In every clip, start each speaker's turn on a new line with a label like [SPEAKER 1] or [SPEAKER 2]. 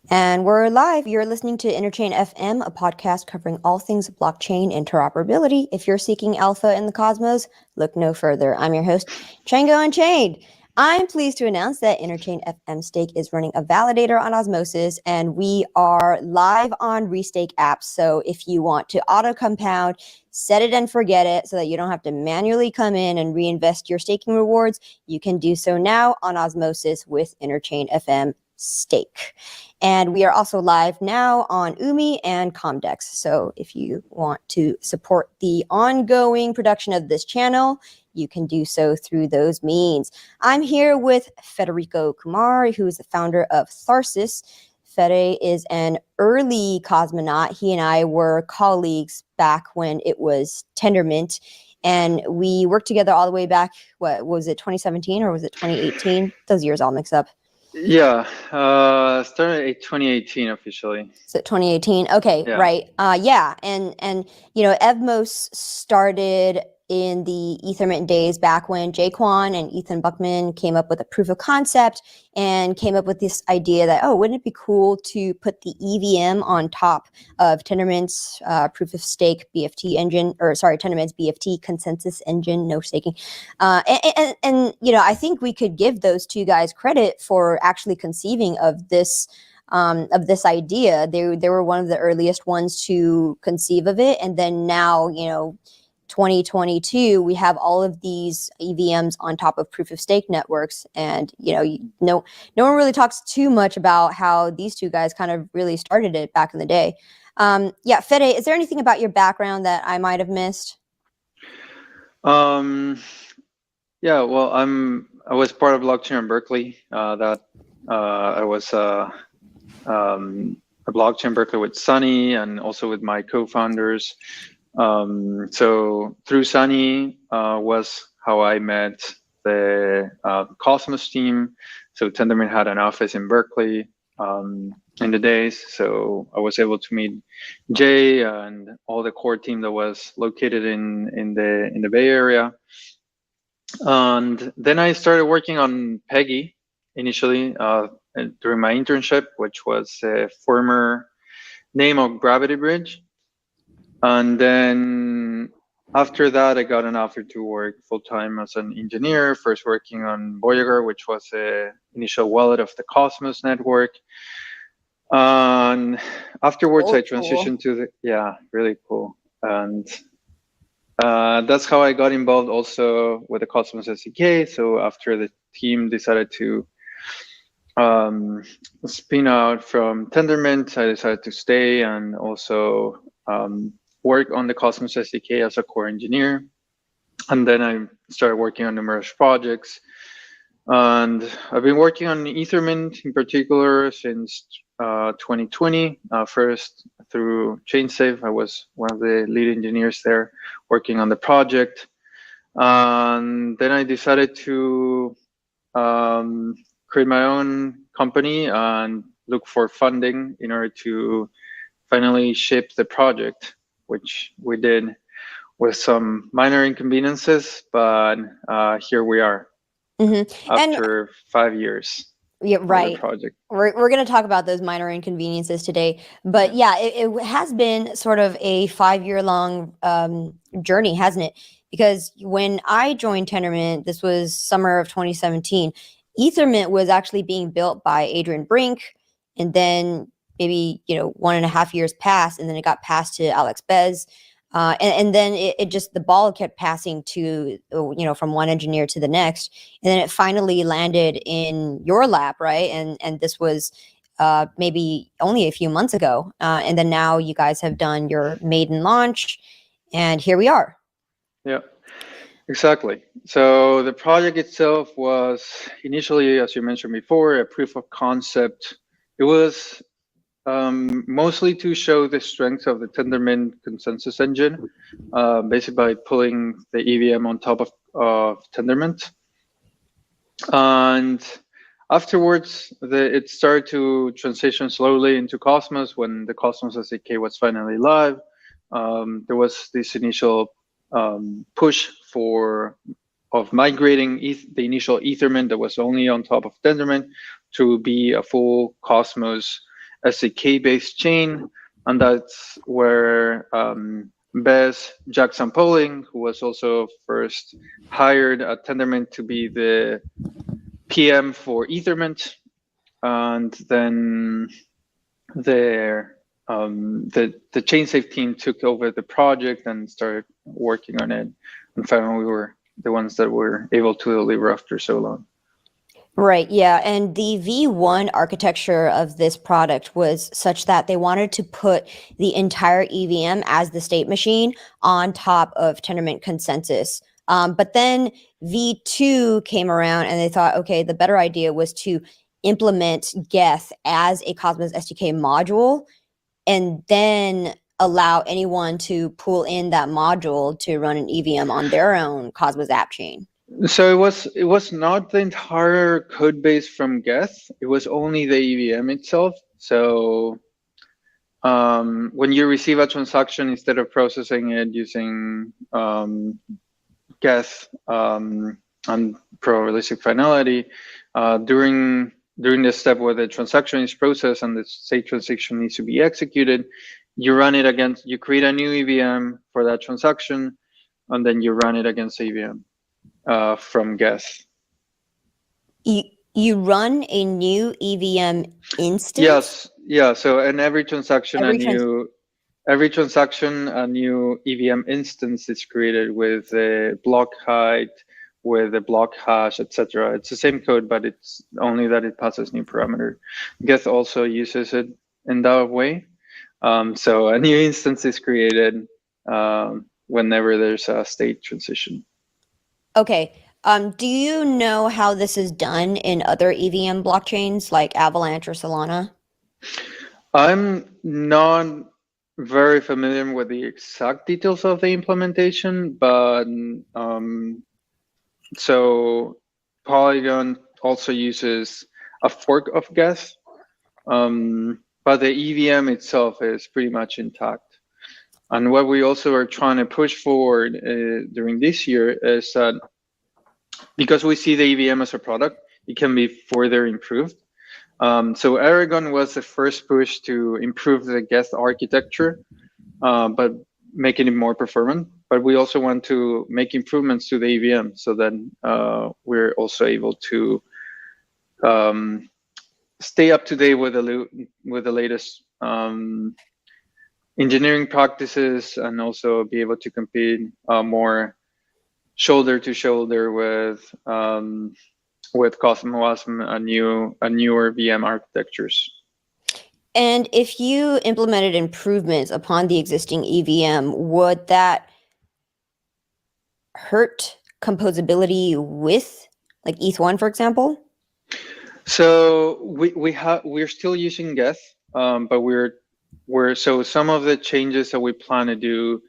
[SPEAKER 1] And we're live. You're listening to Interchain FM, a podcast covering all things blockchain interoperability. If you're seeking alpha in the cosmos, look no further. I'm your host, Chjango Unchained. I'm pleased to announce that Interchain FM Stake is running a validator on Osmosis, and we are live on Restake apps. So if you want to auto compound, set it and forget it so that you don't have to manually come in and reinvest your staking rewards, you can do so now on Osmosis with Interchain FM Stake. And we are also live now on Umi and Comdex. So if you want to support the ongoing production of this channel, you can do so through those means. I'm here with Federico Kumar, who is the founder of Tharsis. Fede is an early cosmonaut. He and I were colleagues back when it was Tendermint. And we worked together all the way back, what was it, 2017 or was it 2018? Those years all mix up.
[SPEAKER 2] Yeah, started in 2018 officially.
[SPEAKER 1] So 2018. Okay, yeah. Right. Yeah, and you know, Evmos started in the Ethermint days back when Kwon and Buchman came up with a proof of concept and came up with this idea that, oh, wouldn't it be cool to put the EVM on top of Tendermint's proof of stake BFT engine, or sorry, Tendermint's BFT consensus engine, no staking. And you know, I think we could give those two guys credit for actually conceiving of this idea. They were one of the earliest ones to conceive of it, and then now, you know, 2022, we have all of these EVMs on top of proof of stake networks, and no one really talks too much about how these two guys kind of really started it back in the day. Yeah, Fede, is there anything about your background that I might have missed?
[SPEAKER 2] Yeah, well, I was part of blockchain in Berkeley. I was a blockchain Berkeley with Sunny and also with my co-founders. So through Sunny was how I met the Cosmos team. So Tendermint had an office in Berkeley in the days. So I was able to meet Jay and all the core team that was located in the Bay Area. And then I started working on Peggy initially during my internship, which was a former name of Gravity Bridge. And then after that, I got an offer to work full-time as an engineer, first working on Voyager, which was the initial wallet of the Cosmos network. And afterwards, I transitioned to really cool. And that's how I got involved also with the Cosmos SDK. So after the team decided to spin out from Tendermint, I decided to stay and also work on the Cosmos SDK as a core engineer. And then I started working on numerous projects. And I've been working on Ethermint in particular since 2020, first through ChainSafe. I was one of the lead engineers there working on the project. And then I decided to create my own company and look for funding in order to finally ship the project, which we did with some minor inconveniences, but here we are after 5 years.
[SPEAKER 1] Yeah, right.
[SPEAKER 2] Project.
[SPEAKER 1] We're going to talk about those minor inconveniences today, but yeah, it has been sort of a 5-year-long journey, hasn't it? Because when I joined Tendermint, this was summer of 2017, Ethermint was actually being built by Adrian Brink, and then maybe 1.5 years passed, and then it got passed to Alex Bez, and then it just, the ball kept passing to from one engineer to the next, and then it finally landed in your lap, right? And this was maybe only a few months ago, and then now you guys have done your maiden launch, and here we are.
[SPEAKER 2] Yeah. Exactly. So the project itself was initially, as you mentioned before, a proof of concept. It was mostly to show the strength of the Tendermint consensus engine, basically by pulling the EVM on top of Tendermint. And afterwards, it started to transition slowly into Cosmos. When the Cosmos SDK was finally live, there was this initial push of migrating the initial Ethermint that was only on top of Tendermint to be a full Cosmos SDK-based chain, and that's where Bez Jackson Poling, who was also first hired at Tendermint to be the PM for Ethermint, and then the ChainSafe team took over the project and started working on it, and finally we were the ones that were able to deliver after so long.
[SPEAKER 1] Right, yeah. And the V1 architecture of this product was such that they wanted to put the entire EVM as the state machine on top of Tendermint consensus. But then V2 came around and they thought, okay, the better idea was to implement Geth as a Cosmos SDK module and then allow anyone to pull in that module to run an EVM on their own Cosmos app chain.
[SPEAKER 2] So it was not the entire code base from Geth. It was only the EVM itself. So when you receive a transaction, instead of processing it using Geth and probabilistic finality, during the step where the transaction is processed and the state transaction needs to be executed, you run it against, you create a new EVM for that transaction, and then you run it against EVM. From Geth.
[SPEAKER 1] You run a new EVM instance?
[SPEAKER 2] Yes, yeah. So in every transaction, a new EVM instance is created with a block height, with a block hash, etc. It's the same code, but it's only that it passes new parameter. Geth also uses it in that way. So a new instance is created whenever there's a state transition.
[SPEAKER 1] Okay. Do you know how this is done in other EVM blockchains like Avalanche or Solana?
[SPEAKER 2] I'm not very familiar with the exact details of the implementation, but so Polygon also uses a fork of Geth, but the EVM itself is pretty much intact. And what we also are trying to push forward during this year is that because we see the EVM as a product, it can be further improved. So Aragon was the first push to improve the Geth architecture, but making it more performant. But we also want to make improvements to the EVM so that we're also able to stay up to date with the latest engineering practices, and also be able to compete more shoulder to shoulder with Cosmos and newer VM architectures.
[SPEAKER 1] And if you implemented improvements upon the existing EVM, would that hurt composability with like ETH1, for example?
[SPEAKER 2] So we're still using Geth, but so some of the changes that we plan to do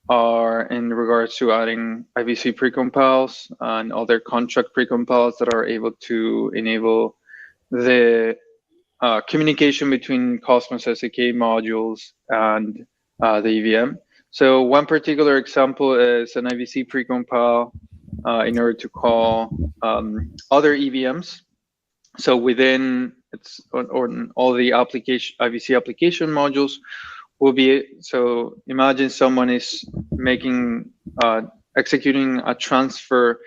[SPEAKER 2] are in regards to adding IBC precompiles and other contract precompiles that are able to enable the communication between Cosmos SDK modules and the EVM. So one particular example is an IBC precompile in order to call other EVMs. So within all the IBC application modules will be, so imagine someone is executing a transfer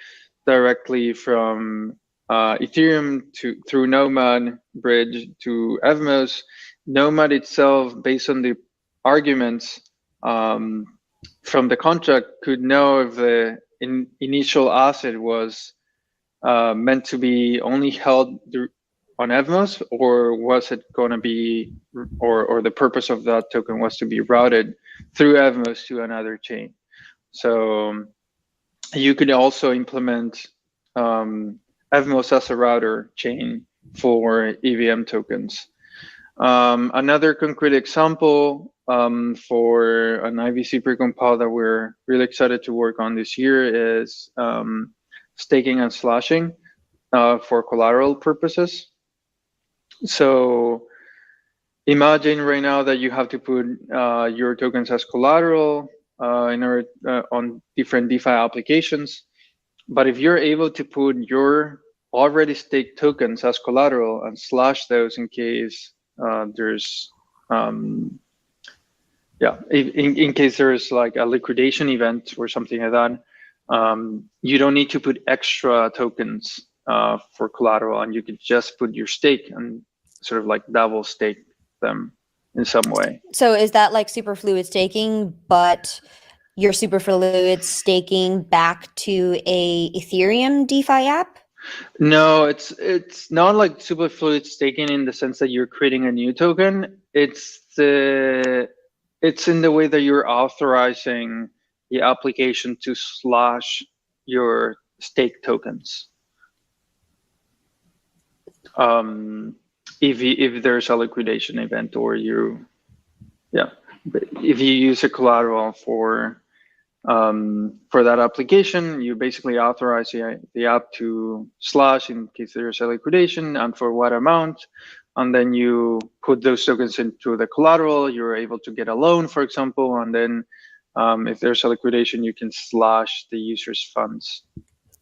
[SPEAKER 2] directly from Ethereum through Nomad bridge to Evmos. Nomad itself, based on the arguments from the contract, could know if the initial asset was meant to be only held on Evmos, or was it going to be, or the purpose of that token was to be routed through Evmos to another chain. So you could also implement Evmos as a router chain for EVM tokens. Another concrete example for an IBC precompile that we're really excited to work on this year is staking and slashing for collateral purposes. So imagine right now that you have to put your tokens as collateral in order on different DeFi applications. But if you're able to put your already staked tokens as collateral and slash those in case There's in case there's like a liquidation event or something like that, you don't need to put extra tokens for collateral, and you could just put your stake and sort of like double stake them in some way.
[SPEAKER 1] So is that like super fluid staking, but you're super fluid staking back to a Ethereum DeFi app?
[SPEAKER 2] No, it's not like super fluid staking in the sense that you're creating a new token. It's in the way that you're authorizing the application to slash your stake tokens. If there's a liquidation event, or if you use a collateral for that application, you basically authorize the app to slash in case there's a liquidation, and for what amount, and then you put those tokens into the collateral. You're able to get a loan, for example, and then if there's a liquidation, you can slash the user's funds.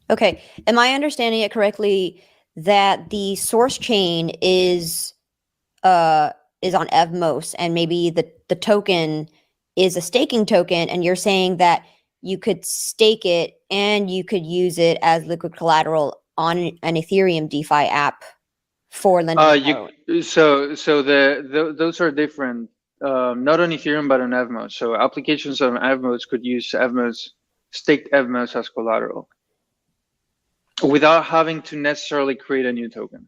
[SPEAKER 1] Okay, am I understanding it correctly that the source chain is on Evmos, and maybe the token is a staking token, and you're saying that you could stake it and you could use it as liquid collateral on an Ethereum DeFi app for lending?
[SPEAKER 2] Those are different, not on Ethereum but on Evmos. So applications on Evmos could use staked Evmos as collateral without having to necessarily create a new token.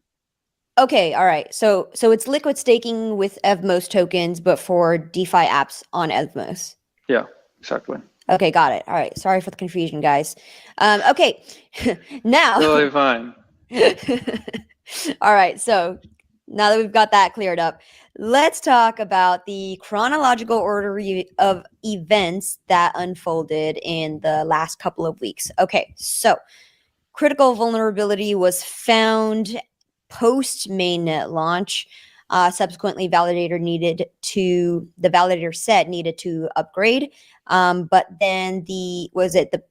[SPEAKER 1] Okay, all right. So it's liquid staking with Evmos tokens, but for DeFi apps on Evmos.
[SPEAKER 2] Yeah, exactly.
[SPEAKER 1] Okay, got it. All right. Sorry for the confusion, guys. Okay, now.
[SPEAKER 2] Totally fine.
[SPEAKER 1] All right. So now that we've got that cleared up, let's talk about the chronological order of events that unfolded in the last couple of weeks. Okay, so critical vulnerability was found post mainnet launch. Subsequently, the validator set needed to upgrade. But then the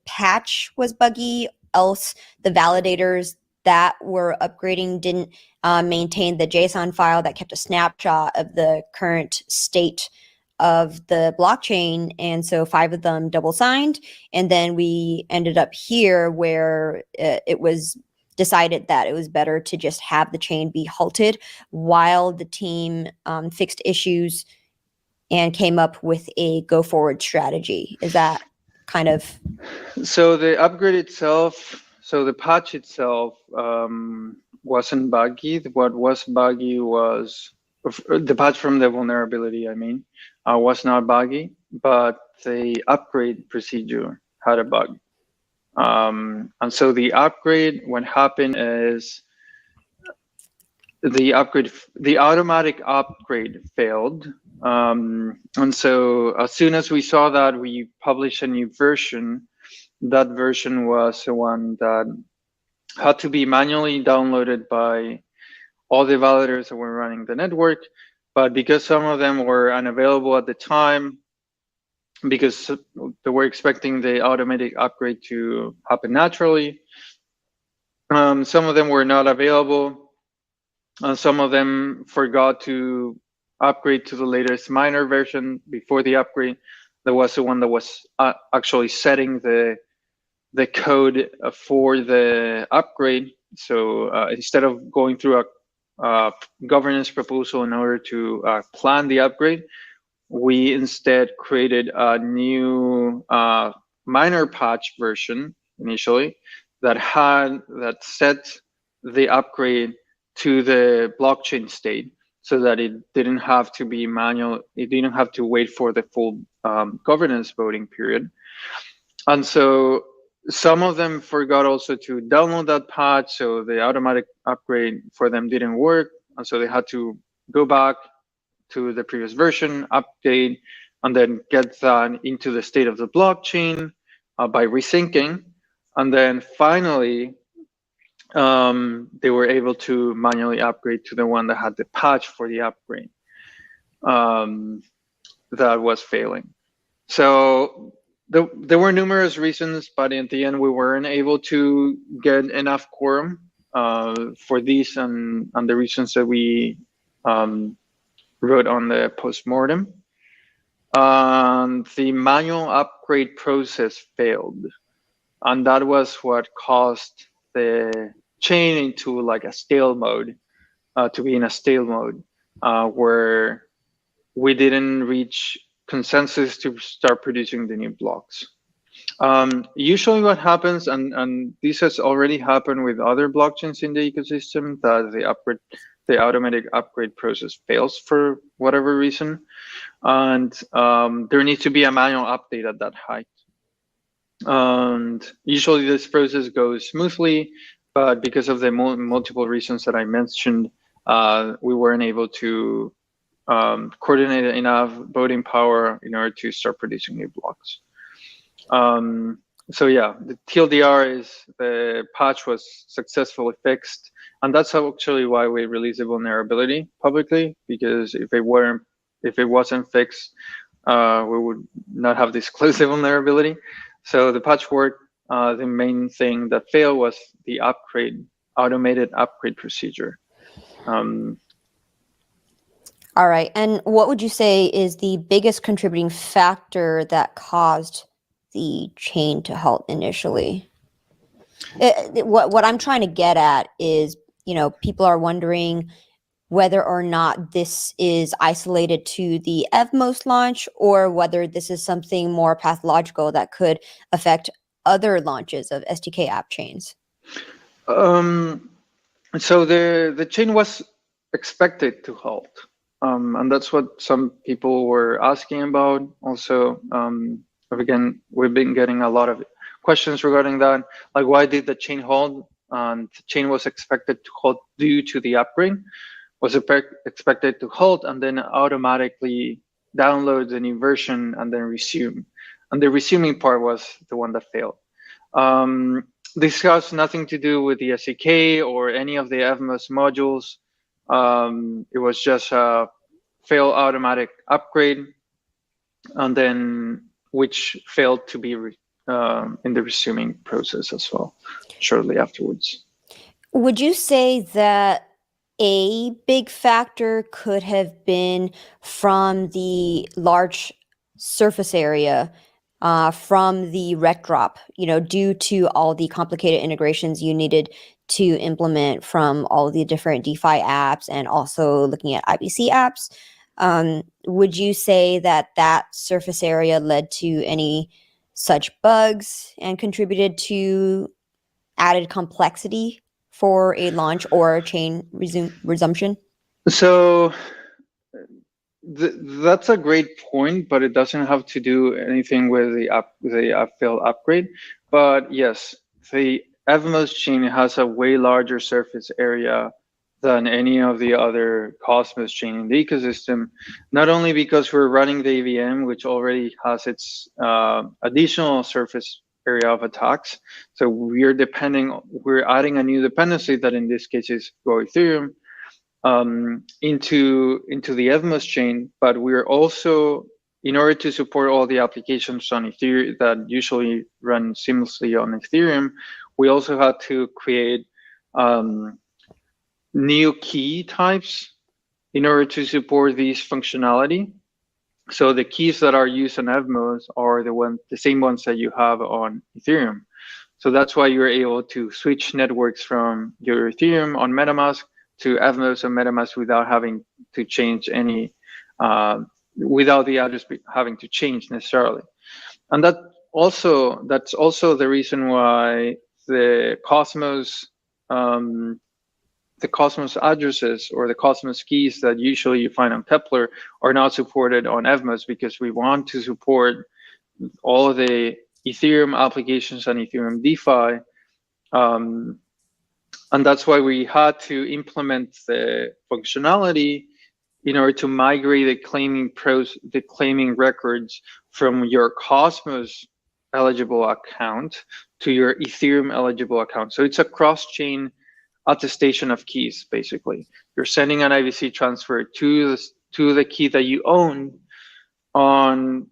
[SPEAKER 1] patch was buggy. Else the validators that were upgrading didn't maintain the JSON file that kept a snapshot of the current state of the blockchain, and so 5 of them double signed, and then we ended up here where it was decided that it was better to just have the chain be halted while the team fixed issues and came up with a go forward strategy. Is that kind of?
[SPEAKER 2] So the upgrade itself, the patch itself wasn't buggy. What was buggy was the patch from the vulnerability, was not buggy, but the upgrade procedure had a bug. And so the upgrade, what happened is the automatic upgrade failed. And so as soon as we saw that, we published a new version. That version was the one that had to be manually downloaded by all the validators that were running the network. But because some of them were unavailable at the time, because they were expecting the automatic upgrade to happen naturally, some of them were not available. Some of them forgot to upgrade to the latest minor version before the upgrade. There was the one that was actually setting the code for the upgrade. So instead of going through a governance proposal in order to plan the upgrade, we instead created a new minor patch version initially that set the upgrade to the blockchain state, so that it didn't have to be manual. It didn't have to wait for the full governance voting period. And so some of them forgot also to download that patch, so the automatic upgrade for them didn't work, and so they had to go back to the previous version, update, and then get that into the state of the blockchain by resyncing. And then finally, they were able to manually upgrade to the one that had the patch for the upgrade that was failing. So there were numerous reasons, but in the end, we weren't able to get enough quorum for these, and the reasons that we wrote on the postmortem. The manual upgrade process failed, and that was what caused the chain into like a stale mode, to be in a stale mode, where we didn't reach consensus to start producing the new blocks. Usually what happens, and this has already happened with other blockchains in the ecosystem, that the automatic upgrade process fails for whatever reason, and there needs to be a manual update at that height. And usually this process goes smoothly, but because of the multiple reasons that I mentioned, we weren't able to coordinate enough voting power in order to start producing new blocks. So yeah, the TLDR is the patch was successfully fixed, and that's actually why we released the vulnerability publicly, because if it wasn't fixed, we would not have disclosed the vulnerability. So the patch worked. The main thing that failed was the automated upgrade procedure.
[SPEAKER 1] All right, and what would you say is the biggest contributing factor that caused the chain to halt initially? What I'm trying to get at is, people are wondering whether or not this is isolated to the Evmos launch, or whether this is something more pathological that could affect other launches of SDK app chains.
[SPEAKER 2] So the chain was expected to halt. And that's what some people were asking about. Also, again, we've been getting a lot of questions regarding that. Like, why did the chain halt? And the chain was expected to halt due to the upgrade, was expected to halt and then automatically download the new version and then resume. And the resuming part was the one that failed. This has nothing to do with the SDK or any of the Evmos modules. It was just a fail automatic upgrade, and then which failed to be in the resuming process as well shortly afterwards.
[SPEAKER 1] Would you say that a big factor could have been from the large surface area from the rec drop, due to all the complicated integrations you needed to implement from all the different DeFi apps and also looking at IBC apps? Would you say that surface area led to any such bugs and contributed to added complexity for a launch or a chain resumption?
[SPEAKER 2] So that's a great point, but it doesn't have to do anything with the failed upgrade. But yes, the Evmos chain has a way larger surface area than any of the other Cosmos chain in the ecosystem, not only because we're running the EVM, which already has its additional surface area of attacks. So we're adding a new dependency that in this case is Go Ethereum into the Evmos chain, but we're also, in order to support all the applications on Ethereum that usually run seamlessly on Ethereum, we also had to create new key types in order to support these functionality. So the keys that are used on Evmos are the same ones that you have on Ethereum. So that's why you're able to switch networks from your Ethereum on MetaMask to Evmos on MetaMask without having to change any, without the address having to change necessarily. And that's also the reason why the Cosmos addresses or the Cosmos keys that usually you find on Kepler are not supported on Evmos, because we want to support all of the Ethereum applications and Ethereum DeFi. And that's why we had to implement the functionality in order to migrate the claiming records from your Cosmos eligible account to your Ethereum eligible account. So it's a cross-chain attestation of keys, basically. You're sending an IBC transfer to the key that you own on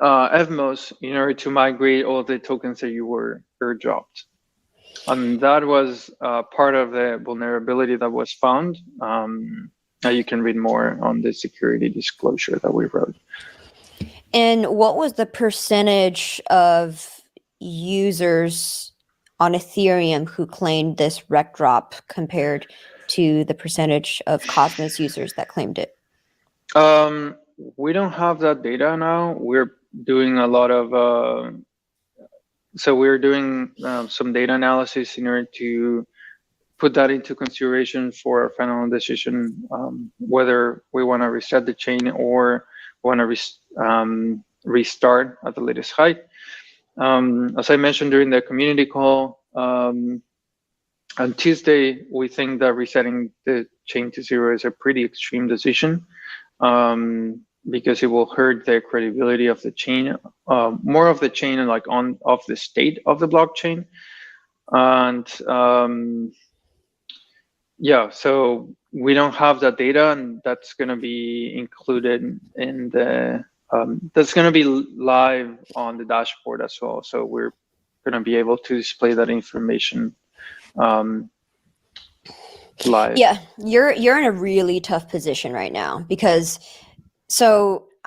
[SPEAKER 2] Evmos in order to migrate all the tokens that you were airdropped. And that was part of the vulnerability that was found. You can read more on the security disclosure that we wrote.
[SPEAKER 1] And what was the percentage of users on Ethereum who claimed this rec drop compared to the percentage of Cosmos users that claimed it?
[SPEAKER 2] We don't have that data now. We're doing a lot of, so we're doing some data analysis in order to put that into consideration for our final decision, whether we want to reset the chain or want to restart at the latest height. As I mentioned during the community call, on Tuesday, we think that resetting the chain to zero is a pretty extreme decision, because it will hurt the credibility of the chain, more of the chain and like of the state of the blockchain. And yeah, so we don't have that data, and that's going to be included in the, that's going to be live on the dashboard as well. So we're going to be able to display that information live.
[SPEAKER 1] Yeah, you're in a really tough position right now, because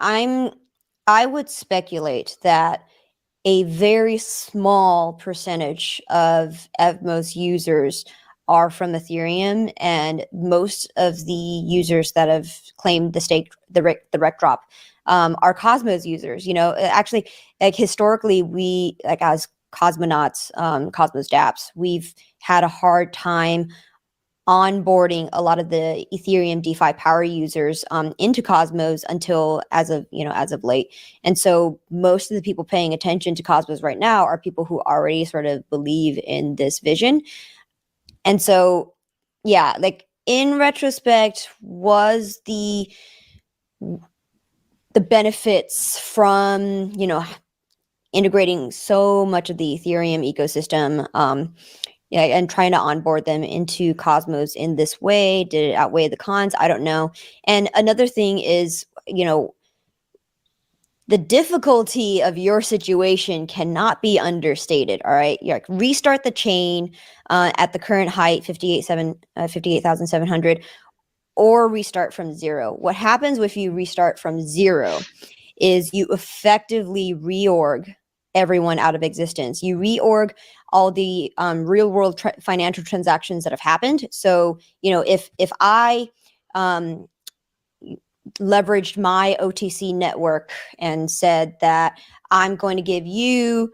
[SPEAKER 1] I would speculate that a very small percentage of Evmos users are from Ethereum, and most of the users that have claimed the rec drop are Cosmos users. You know, actually, like historically, we, like as cosmonauts, Cosmos dApps, we've had a hard time onboarding a lot of the Ethereum DeFi power users into Cosmos until as of late. And so most of the people paying attention to Cosmos right now are people who already sort of believe in this vision. And so, yeah, like in retrospect, was the benefits from, integrating so much of the Ethereum ecosystem, and trying to onboard them into Cosmos in this way, did it outweigh the cons? I don't know. And another thing is, the difficulty of your situation cannot be understated. All right, you restart the chain at the current height, 58,700, or restart from zero. What happens if you restart from zero is you effectively reorg everyone out of existence. You reorg all the real world financial transactions that have happened. So, if I leveraged my OTC network and said that I'm going to give you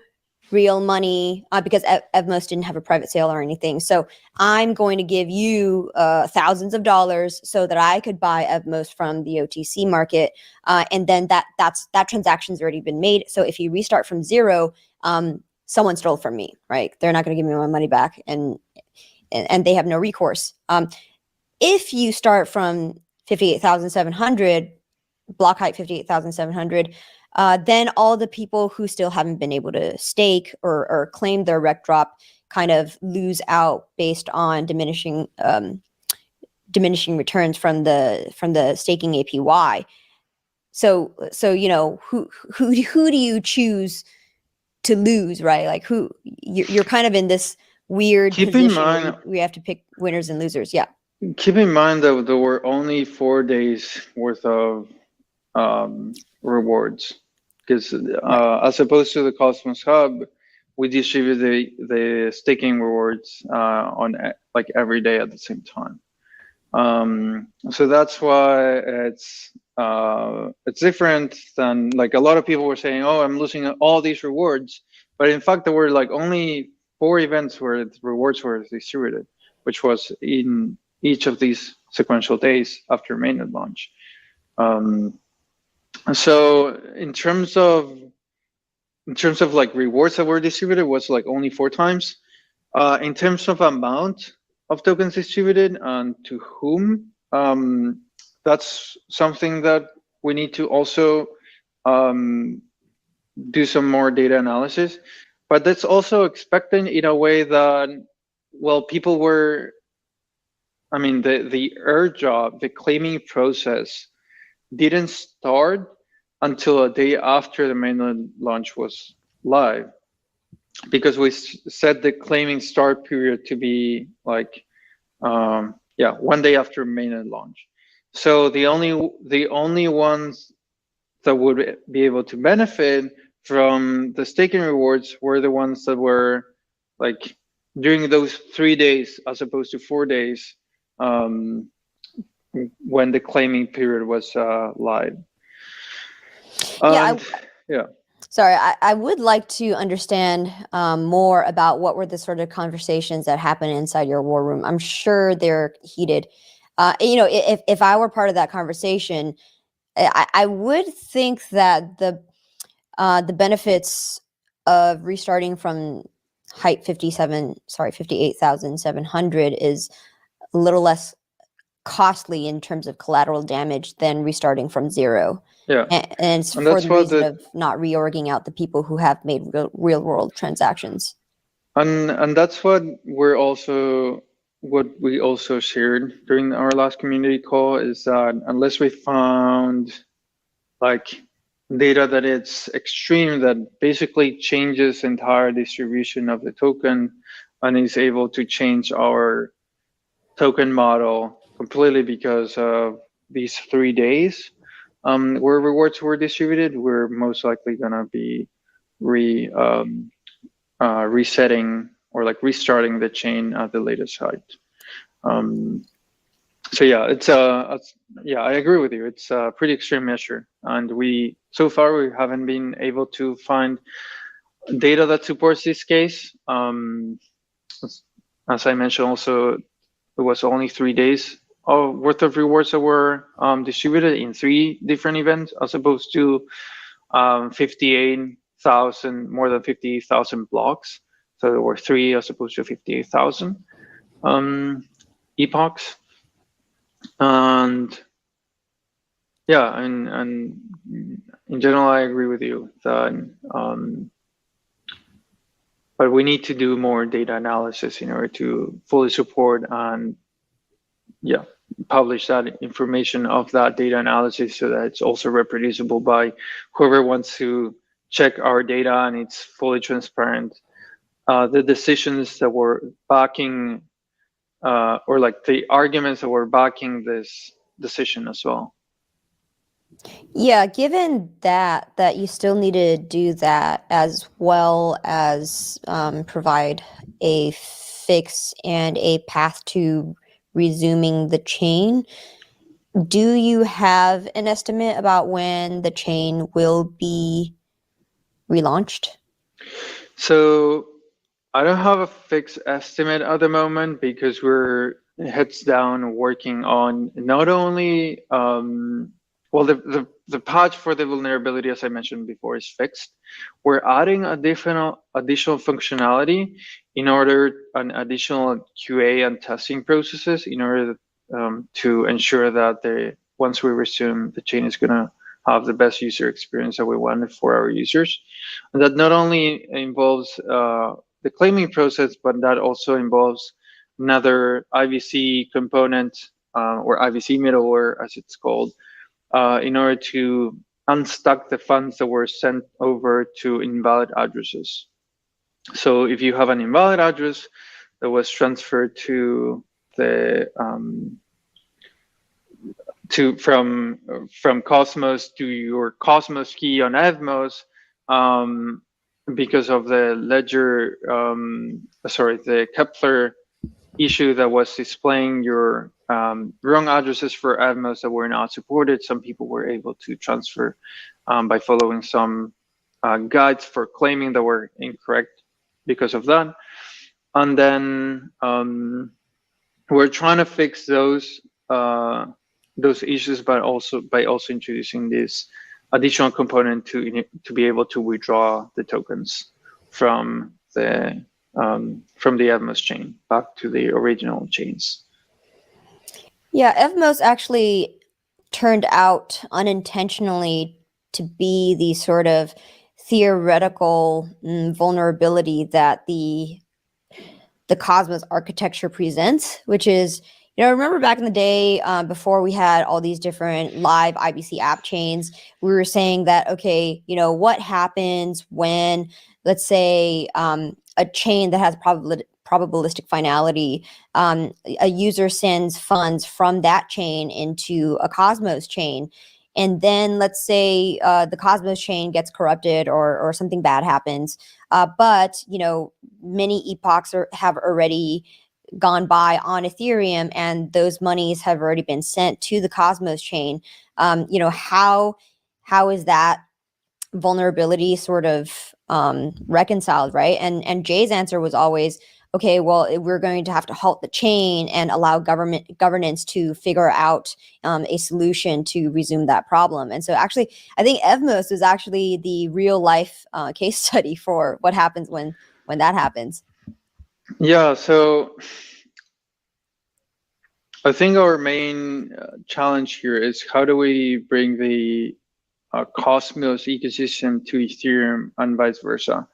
[SPEAKER 1] real money, because Evmos didn't have a private sale or anything. So I'm going to give you thousands of dollars so that I could buy Evmos from the OTC market. And then that transaction's already been made. So if you restart from zero, someone stole from me, right? They're not going to give me my money back, and they have no recourse. If you start from 58,700, block height 58,700, then all the people who still haven't been able to stake or claim their rec drop kind of lose out based on diminishing returns from the staking APY. So who do you choose to lose, right? Like you're kind of in this weird position where we have to pick winners and losers. Yeah.
[SPEAKER 2] Keep in mind that there were only 4 days worth of rewards, because as opposed to the Cosmos Hub, we distribute the staking rewards on like every day at the same time. So that's why it's different than, like, a lot of people were saying, oh, I'm losing all these rewards, but in fact there were like only 4 events where the rewards were distributed, which was in each of these sequential days after mainnet launch. So in terms of like rewards that were distributed, was like only 4 times. In terms of amount of tokens distributed and to whom, that's something that we need to also do some more data analysis. But that's also expected in a way that, well, people were, I mean, the airdrop, the claiming process didn't start until a day after the mainnet launch was live, because we set the claiming start period to be like, 1 day after mainnet launch. So the only ones that would be able to benefit from the staking rewards were the ones that were like during those 3 days as opposed to 4 days, when the claiming period was live. And yeah.
[SPEAKER 1] Sorry, I would like to understand more about what were the sort of conversations that happened inside your war room. I'm sure they're heated. If I were part of that conversation, I would think that the benefits of restarting from height 58,700 is a little less costly in terms of collateral damage than restarting from zero.
[SPEAKER 2] Yeah,
[SPEAKER 1] and it's for the reason of not reorging out the people who have made real world transactions.
[SPEAKER 2] And that's what we also shared during our last community call, is that unless we found like data that it's extreme, that basically changes entire distribution of the token and is able to change our token model completely because of these 3 days where rewards were distributed, we're most likely gonna be resetting or like restarting the chain at the latest height. So yeah, I agree with you. It's a pretty extreme measure, and so far we haven't been able to find data that supports this case. As I mentioned, also it was only 3 days worth of rewards that were distributed in 3 different events, as opposed to 58,000, more than 50,000 blocks. So there were 3 as opposed to 58,000 epochs. And yeah, and in general, I agree with you that, but we need to do more data analysis in order to fully support and publish that information of that data analysis so that it's also reproducible by whoever wants to check our data and it's fully transparent. The decisions that were backing or like the arguments that were backing this decision as well.
[SPEAKER 1] Yeah, given that you still need to do that as well as provide a fix and a path to resuming the chain, do you have an estimate about when the chain will be relaunched?
[SPEAKER 2] So I don't have a fixed estimate at the moment because we're heads down working on not only the patch for the vulnerability, as I mentioned before, is fixed. We're adding additional functionality in order an additional QA and testing processes in order to ensure that once we resume, the chain is gonna have the best user experience that we wanted for our users. And that not only involves the claiming process, but that also involves another IVC component or IVC middleware, as it's called, in order to unstuck the funds that were sent over to invalid addresses. So if you have an invalid address that was transferred to the from Cosmos to your Cosmos key on Evmos, because of the ledger, the Kepler issue that was displaying your wrong addresses for Evmos that were not supported, some people were able to transfer by following some guides for claiming that were incorrect because of that. And then we're trying to fix those issues, but also introducing this additional component to be able to withdraw the tokens from the Evmos chain back to the original chains.
[SPEAKER 1] Yeah, Evmos actually turned out unintentionally to be the sort of theoretical vulnerability that the Cosmos architecture presents, which is, remember back in the day before we had all these different live IBC app chains, we were saying that, okay, what happens when, let's say, a chain that has probabilistic finality, a user sends funds from that chain into a Cosmos chain, and then let's say the Cosmos chain gets corrupted or something bad happens, but many epochs have already gone by on Ethereum, and those monies have already been sent to the Cosmos chain. How is that vulnerability sort of reconciled, right? And Jay's answer was always, okay, well, we're going to have to halt the chain and allow governance to figure out a solution to resume that problem. And so actually, I think Evmos is actually the real life case study for what happens when that happens.
[SPEAKER 2] Yeah, so I think our main challenge here is how do we bring the Cosmos ecosystem to Ethereum and vice versa.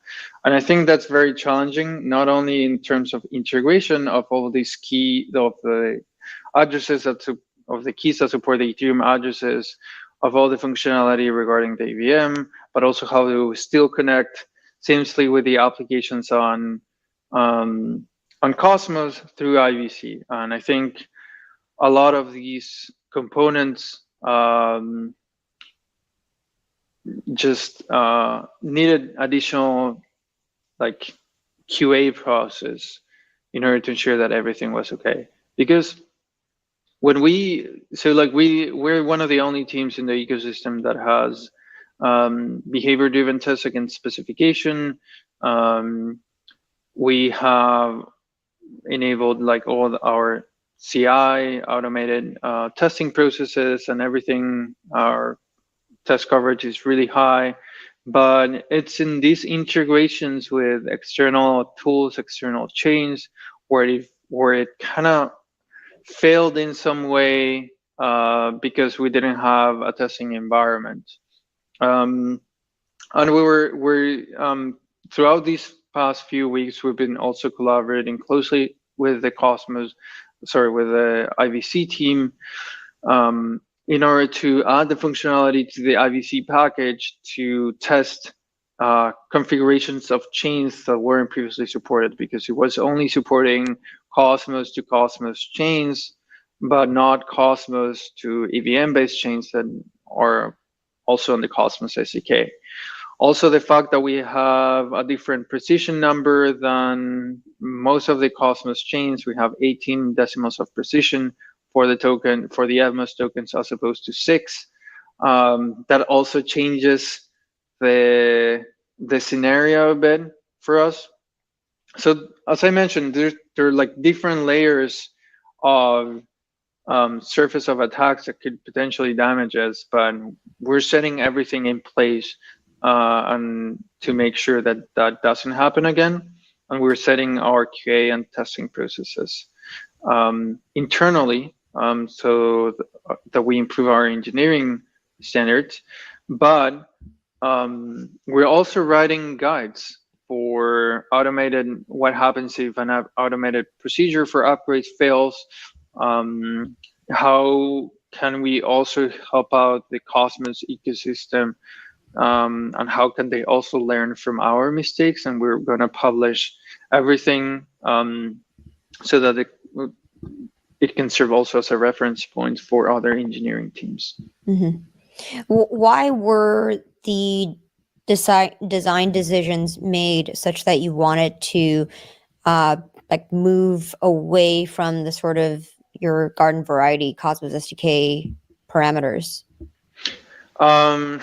[SPEAKER 2] And I think that's very challenging, not only in terms of integration of all of these of the addresses of the keys that support the Ethereum addresses, of all the functionality regarding the EVM, but also how to still connect seamlessly with the applications on Cosmos through IBC. And I think a lot of these components just needed additional QA process in order to ensure that everything was okay. Because when we're one of the only teams in the ecosystem that has behavior-driven tests against specification. We have enabled all our CI automated testing processes and everything. Our test coverage is really high, but it's in these integrations with external tools, external chains, where it kind of failed in some way because we didn't have a testing environment. And we're throughout these past few weeks, we've been also collaborating closely with the IVC team in order to add the functionality to the IVC package to test configurations of chains that weren't previously supported, because it was only supporting Cosmos to Cosmos chains, but not Cosmos to EVM-based chains that are also on the Cosmos SDK. Also, the fact that we have a different precision number than most of the Cosmos chains, we have 18 decimals of precision for the Evmos tokens as opposed to 6. That also changes the scenario a bit for us. So as I mentioned, there are different layers of surface of attacks that could potentially damage us, but we're setting everything in place and to make sure that that doesn't happen again. And we're setting our QA and testing processes internally so that we improve our engineering standards. But we're also writing guides for what happens if an automated procedure for upgrades fails. How can we also help out the Cosmos ecosystem, and how can they also learn from our mistakes? And we're going to publish everything so that it can serve also as a reference point for other engineering teams.
[SPEAKER 1] Mm-hmm. Why were the design decisions made such that you wanted to move away from the sort of your garden variety Cosmos SDK parameters?
[SPEAKER 2] For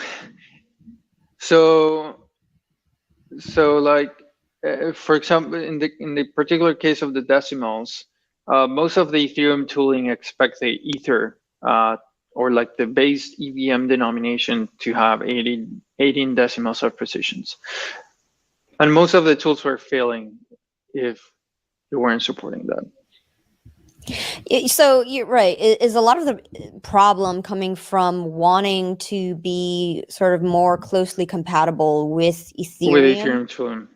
[SPEAKER 2] example, in the particular case of the decimals, most of the Ethereum tooling expects the Ether or the base EVM denomination to have 18 decimals of precisions. And most of the tools were failing if you weren't supporting that.
[SPEAKER 1] So you're right. Is a lot of the problem coming from wanting to be sort of more closely compatible with Ethereum?
[SPEAKER 2] With Ethereum tooling.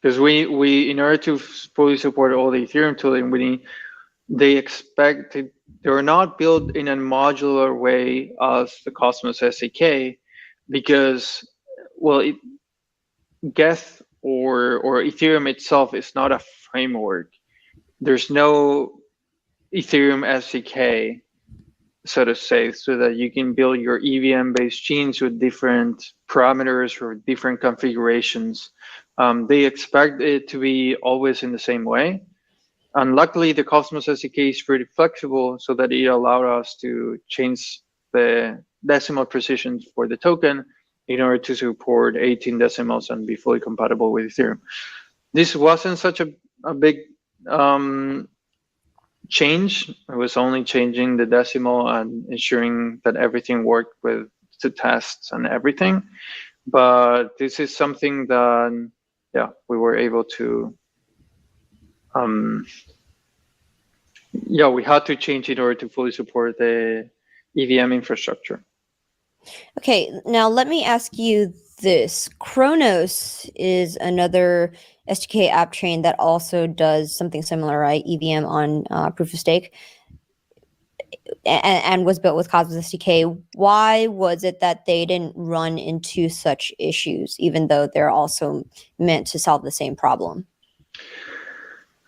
[SPEAKER 2] Because we in order to fully support all the Ethereum tooling, they're not built in a modular way as the Cosmos SDK, because Geth or Ethereum itself is not a framework. there's no Ethereum SDK, so to say, so that you can build your EVM-based chains with different parameters or different configurations. They expect it to be always in the same way. And luckily, the Cosmos SDK is pretty flexible so that it allowed us to change the decimal precision for the token in order to support 18 decimals and be fully compatible with Ethereum. This wasn't such a big change. It was only changing the decimal and ensuring that everything worked with the tests and everything. But this is something that, yeah, we were able to, we had to change in order to fully support the EVM infrastructure.
[SPEAKER 1] Okay, now let me ask you this. Kronos is another SDK app chain that also does something similar, right? EVM on proof of stake, and was built with Cosmos SDK. Why was it that they didn't run into such issues, even though they're also meant to solve the same problem?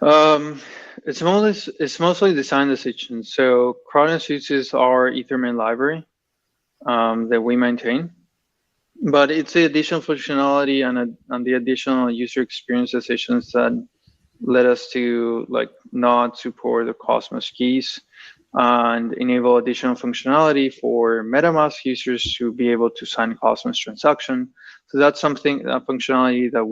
[SPEAKER 2] It's mostly design decisions. So Kronos uses our Ethermint library that we maintain, but it's the additional functionality and the additional user experience decisions that led us to not support the Cosmos keys and enable additional functionality for MetaMask users to be able to sign Cosmos transaction. So that's something, that functionality that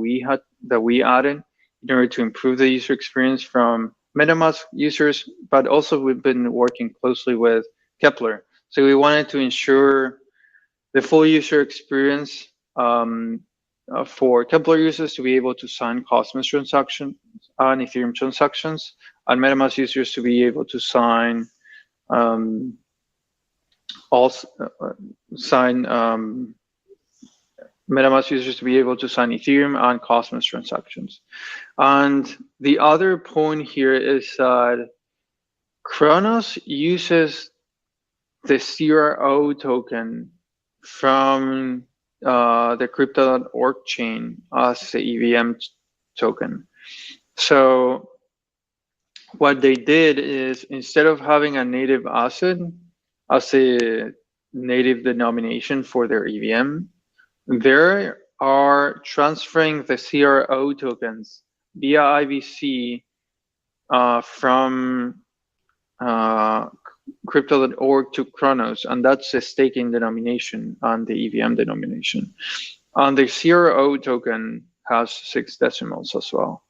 [SPEAKER 2] we added in order to improve the user experience from MetaMask users, but also we've been working closely with Kepler. So we wanted to ensure the full user experience for Kepler users to be able to sign Cosmos transactions and Ethereum transactions, and MetaMask users to be able to sign MetaMask users to be able to sign Ethereum and Cosmos transactions. And the other point here is that Kronos uses the CRO token from the crypto.org chain as the EVM token. So what they did is, instead of having a native asset as a native denomination for their EVM, they are transferring the CRO tokens via IBC from crypto.org to Kronos, and that's the staking denomination and the EVM denomination. And the CRO token has 6 decimals as well.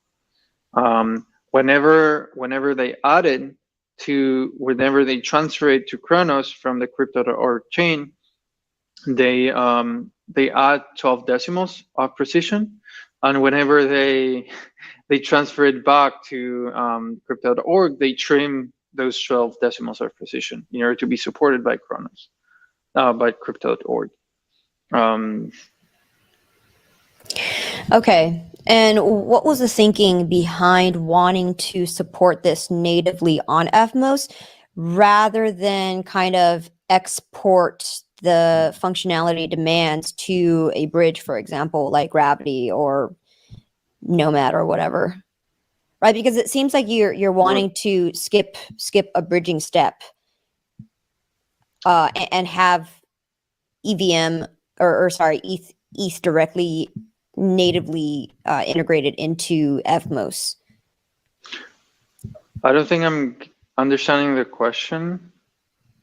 [SPEAKER 2] Whenever they transfer it to Kronos from the crypto.org chain, they add 12 decimals of precision, and whenever they transfer it back to crypto.org, they trim those 12 decimals of precision in order to be supported by Kronos, by crypto.org.
[SPEAKER 1] Okay. And what was the thinking behind wanting to support this natively on Evmos rather than kind of export the functionality demands to a bridge, for example, like Gravity or Nomad or whatever? Right, because it seems like you're wanting to skip a bridging step and have EVM or sorry, ETH directly natively integrated into Evmos.
[SPEAKER 2] I don't think I'm understanding the question.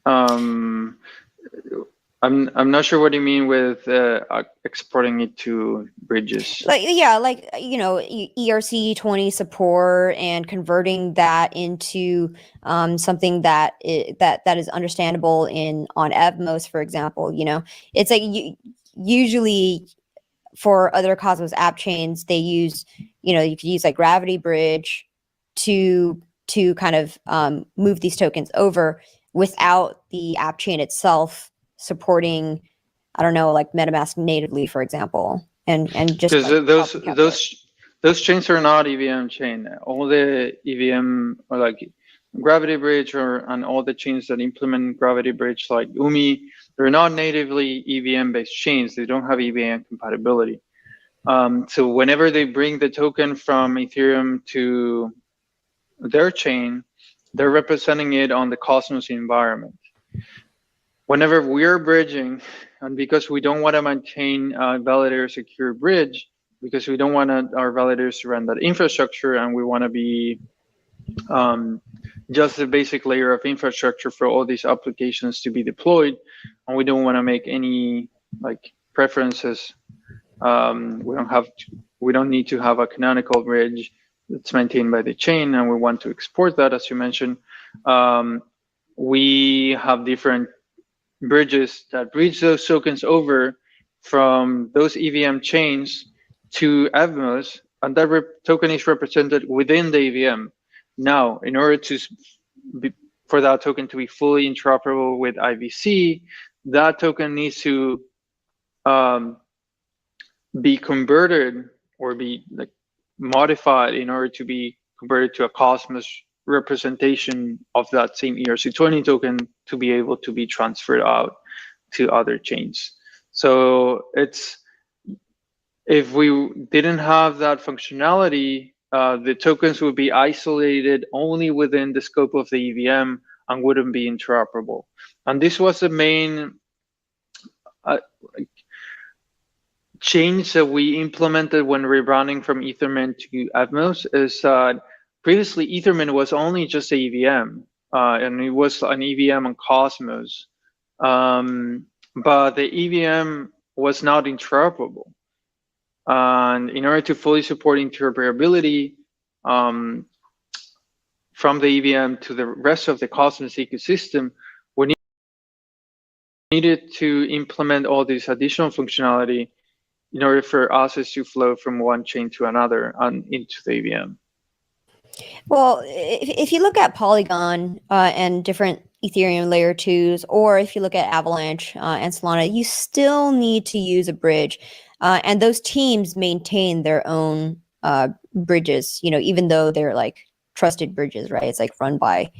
[SPEAKER 2] I'm not sure what you mean with exporting it to bridges.
[SPEAKER 1] ERC20 support and converting that into something that is understandable on Evmos, for example. It's like usually for other Cosmos app chains, they use, you could use like Gravity Bridge to kind of move these tokens over without the app chain itself supporting, I don't know, like MetaMask natively, for example, and just
[SPEAKER 2] because those chains are not EVM chain. All the EVM or like Gravity Bridge and all the chains that implement Gravity Bridge, like UMI, they're not natively EVM based chains. They don't have EVM compatibility. So whenever they bring the token from Ethereum to their chain, they're representing it on the Cosmos environment. Whenever we're bridging, and because we don't want to maintain a validator secure bridge, because we don't want our validators to run that infrastructure, and we want to be just the basic layer of infrastructure for all these applications to be deployed, and we don't want to make any like preferences. We don't need to have a canonical bridge that's maintained by the chain, and we want to export that, as you mentioned. We have different bridges that bridge those tokens over from those EVM chains to Evmos, and that token is represented within the EVM. Now, in order for that token to be fully interoperable with IBC, that token needs to be converted or be like modified in order to be converted to a Cosmos representation of that same ERC20 token to be able to be transferred out to other chains. So if we didn't have that functionality, the tokens would be isolated only within the scope of the EVM and wouldn't be interoperable. And this was the main change that we implemented when rebranding from Ethermint to Evmos, is that previously Ethermint was only just a EVM, and it was an EVM on Cosmos, but the EVM was not interoperable. And in order to fully support interoperability from the EVM to the rest of the Cosmos ecosystem, we needed to implement all this additional functionality in order for assets to flow from one chain to another and into the EVM.
[SPEAKER 1] Well, if you look at Polygon and different Ethereum layer 2s, or if you look at Avalanche and Solana, you still need to use a bridge. And those teams maintain their own bridges, even though they're like trusted bridges, right? It's like run by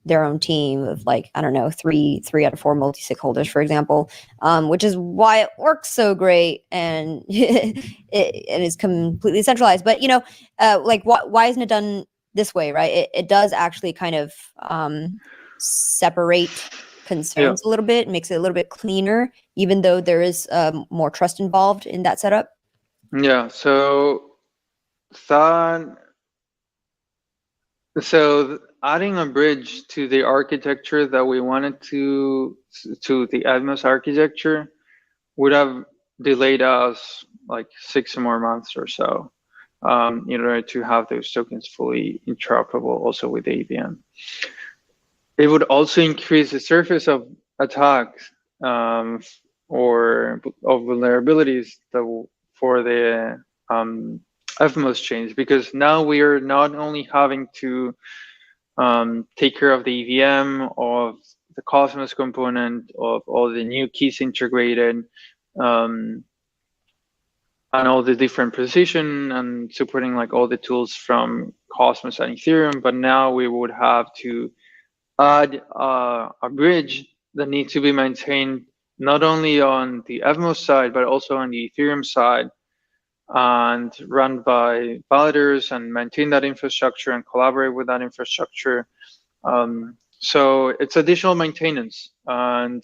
[SPEAKER 1] their own team of like, I don't know, three out of four multi-sig holders, for example, which is why it works so great and it is completely centralized. But like why isn't it done this way, right? It does actually kind of separate concerns a little bit, makes it a little bit cleaner, even though there is more trust involved in that setup.
[SPEAKER 2] Yeah. So adding a bridge to the architecture that we wanted to the Evmos architecture would have delayed us like 6 more months or so in order to have those tokens fully interoperable also with the EVM. It would also increase the surface of attacks or of vulnerabilities for the Evmos chains, because now we are not only having to take care of the EVM, of the Cosmos component, of all the new keys integrated, and all the different precision and supporting like all the tools from Cosmos and Ethereum, but now we would have to add a bridge that needs to be maintained not only on the Evmos side, but also on the Ethereum side, and run by validators and maintain that infrastructure and collaborate with that infrastructure. So it's additional maintenance. And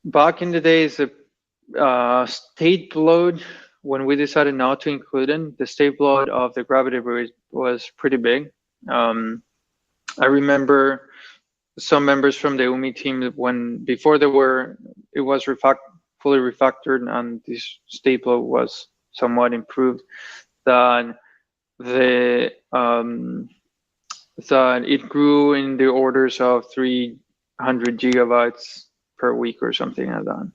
[SPEAKER 2] back in the days, the state load, when we decided not to include it, the state load of the Gravity Bridge was pretty big. I remember some members from the UMI team before it was fully refactored and this state load was somewhat improved, that it grew in the orders of 300 gigabytes per week or something like that.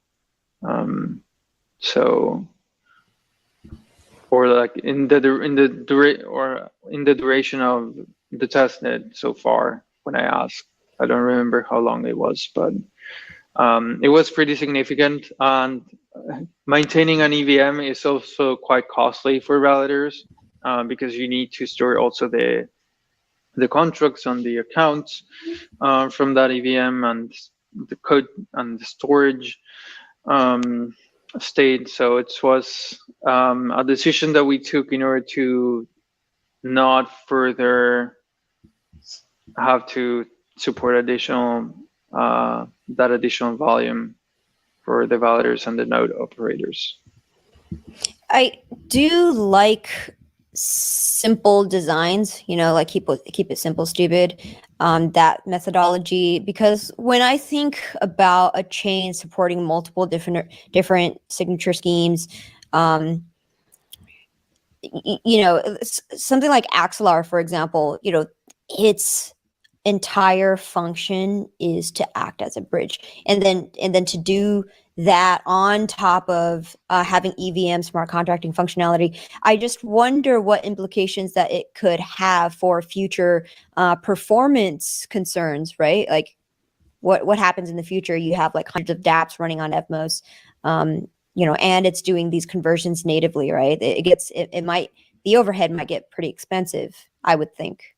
[SPEAKER 2] Or like in the duration of the testnet so far. When I asked, I don't remember how long it was, but it was pretty significant. And maintaining an EVM is also quite costly for validators because you need to store also the contracts on the accounts from that EVM and the code and the storage state. So it was a decision that we took in order to not further have to support additional that additional volume for the validators and the node operators.
[SPEAKER 1] I do like simple designs, like keep it simple, stupid, that methodology, because when I think about a chain supporting multiple different signature schemes, something like Axelar, for example, its entire function is to act as a bridge, and then to do that on top of having EVM smart contracting functionality. I just wonder what implications that it could have for future performance concerns, right? Like what happens in the future? You have like hundreds of dApps running on Evmos, and it's doing these conversions natively, right? The overhead might get pretty expensive, I would think.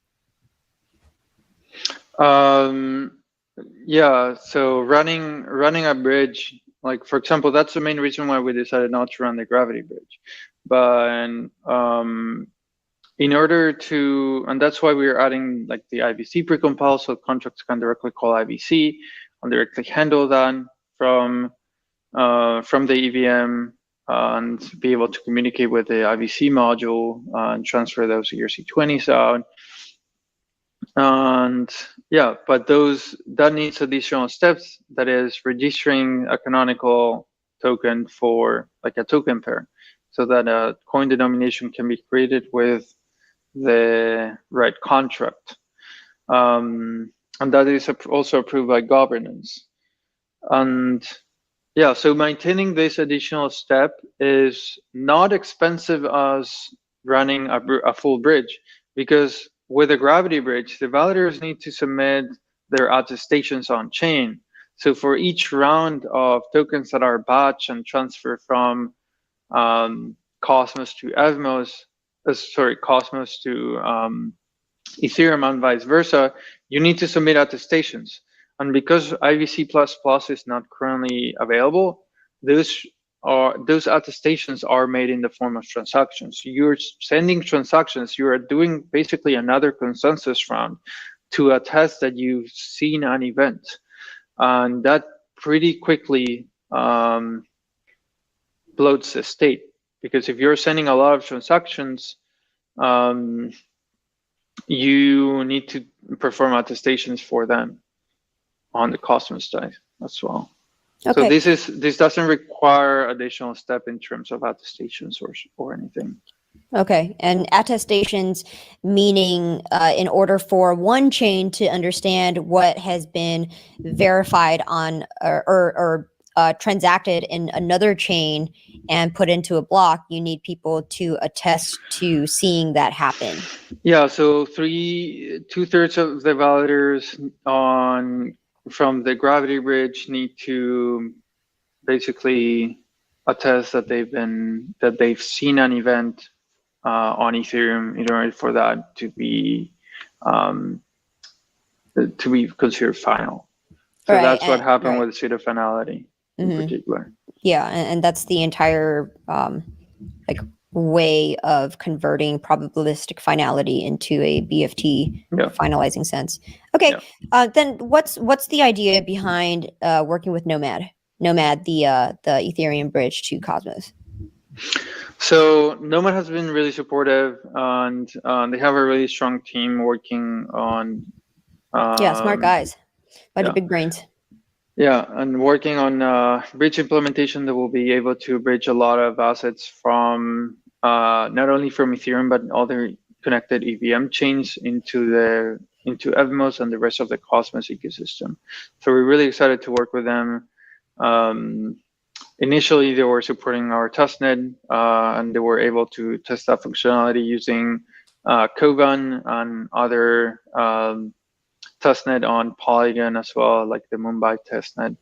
[SPEAKER 2] Yeah, so running a bridge, like for example, that's the main reason why we decided not to run the gravity bridge. But in order to, and that's why we're adding like the IVC precompile, so contracts can directly call IVC and directly handle that from the EVM and be able to communicate with the IVC module and transfer those ERC20s out. And yeah, but that needs additional steps, that is registering a canonical token for like a token pair, so that a coin denomination can be created with the right contract. And that is also approved by governance. And yeah, so maintaining this additional step is not expensive as running a full bridge, because with a gravity bridge, the validators need to submit their attestations on chain. So for each round of tokens that are batched and transferred from Cosmos to Evmos, Cosmos to Ethereum and vice versa, you need to submit attestations. And because IVC++ is not currently available, those attestations are made in the form of transactions. You're sending transactions, you are doing basically another consensus round to attest that you've seen an event. And that pretty quickly bloats the state, because if you're sending a lot of transactions, you need to perform attestations for them on the Cosmos side as well. Okay. So this doesn't require additional step in terms of attestations or anything.
[SPEAKER 1] Okay, and attestations meaning in order for one chain to understand what has been verified on or transacted in another chain and put into a block, you need people to attest to seeing that happen.
[SPEAKER 2] Yeah, so 2/3 of the validators from the gravity bridge need to basically attest that they've seen an event on Ethereum in order for that to be considered final. So right, that's what happened with pseudo-finality in particular.
[SPEAKER 1] Yeah, and that's the entire way of converting probabilistic finality into a BFT finalizing sense. Okay, then what's the idea behind working with Nomad, the Ethereum bridge to Cosmos?
[SPEAKER 2] So Nomad has been really supportive, and they have a really strong team working on.
[SPEAKER 1] Smart guys, bunch of big brains.
[SPEAKER 2] Yeah, and working on bridge implementation that will be able to bridge a lot of assets from not only from Ethereum but other connected EVM chains into Evmos and the rest of the Cosmos ecosystem. So we're really excited to work with them. Initially, they were supporting our testnet, and they were able to test that functionality using Kwon and other testnet on Polygon as well, like the Mumbai testnet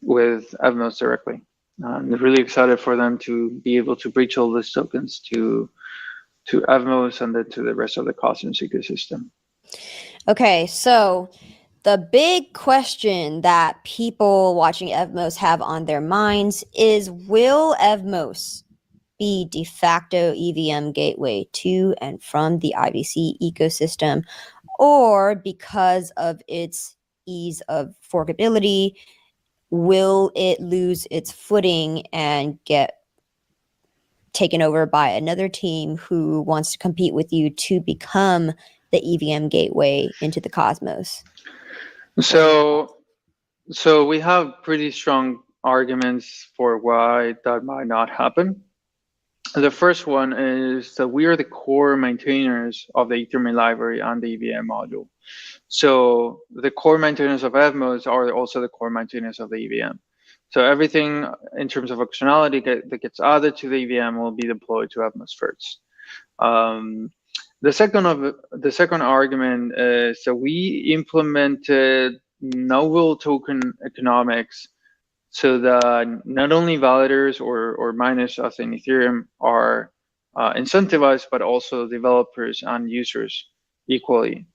[SPEAKER 2] with Evmos directly. I'm really excited for them to be able to bridge all these tokens to Evmos and then to the rest of the Cosmos ecosystem.
[SPEAKER 1] Okay, so the big question that people watching Evmos have on their minds is, will Evmos be de facto EVM gateway to and from the IBC ecosystem, or because of its ease of forkability, will it lose its footing and get taken over by another team who wants to compete with you to become the EVM gateway into the cosmos?
[SPEAKER 2] So we have pretty strong arguments for why that might not happen. The first one is that we are the core maintainers of the Ethereum library and the EVM module. So the core maintainers of Evmos are also the core maintainers of the EVM. So everything in terms of functionality that gets added to the EVM will be deployed to Evmos first. The second argument is that we implemented novel token economics so that not only validators or miners as in Ethereum are incentivized, but also developers and users equally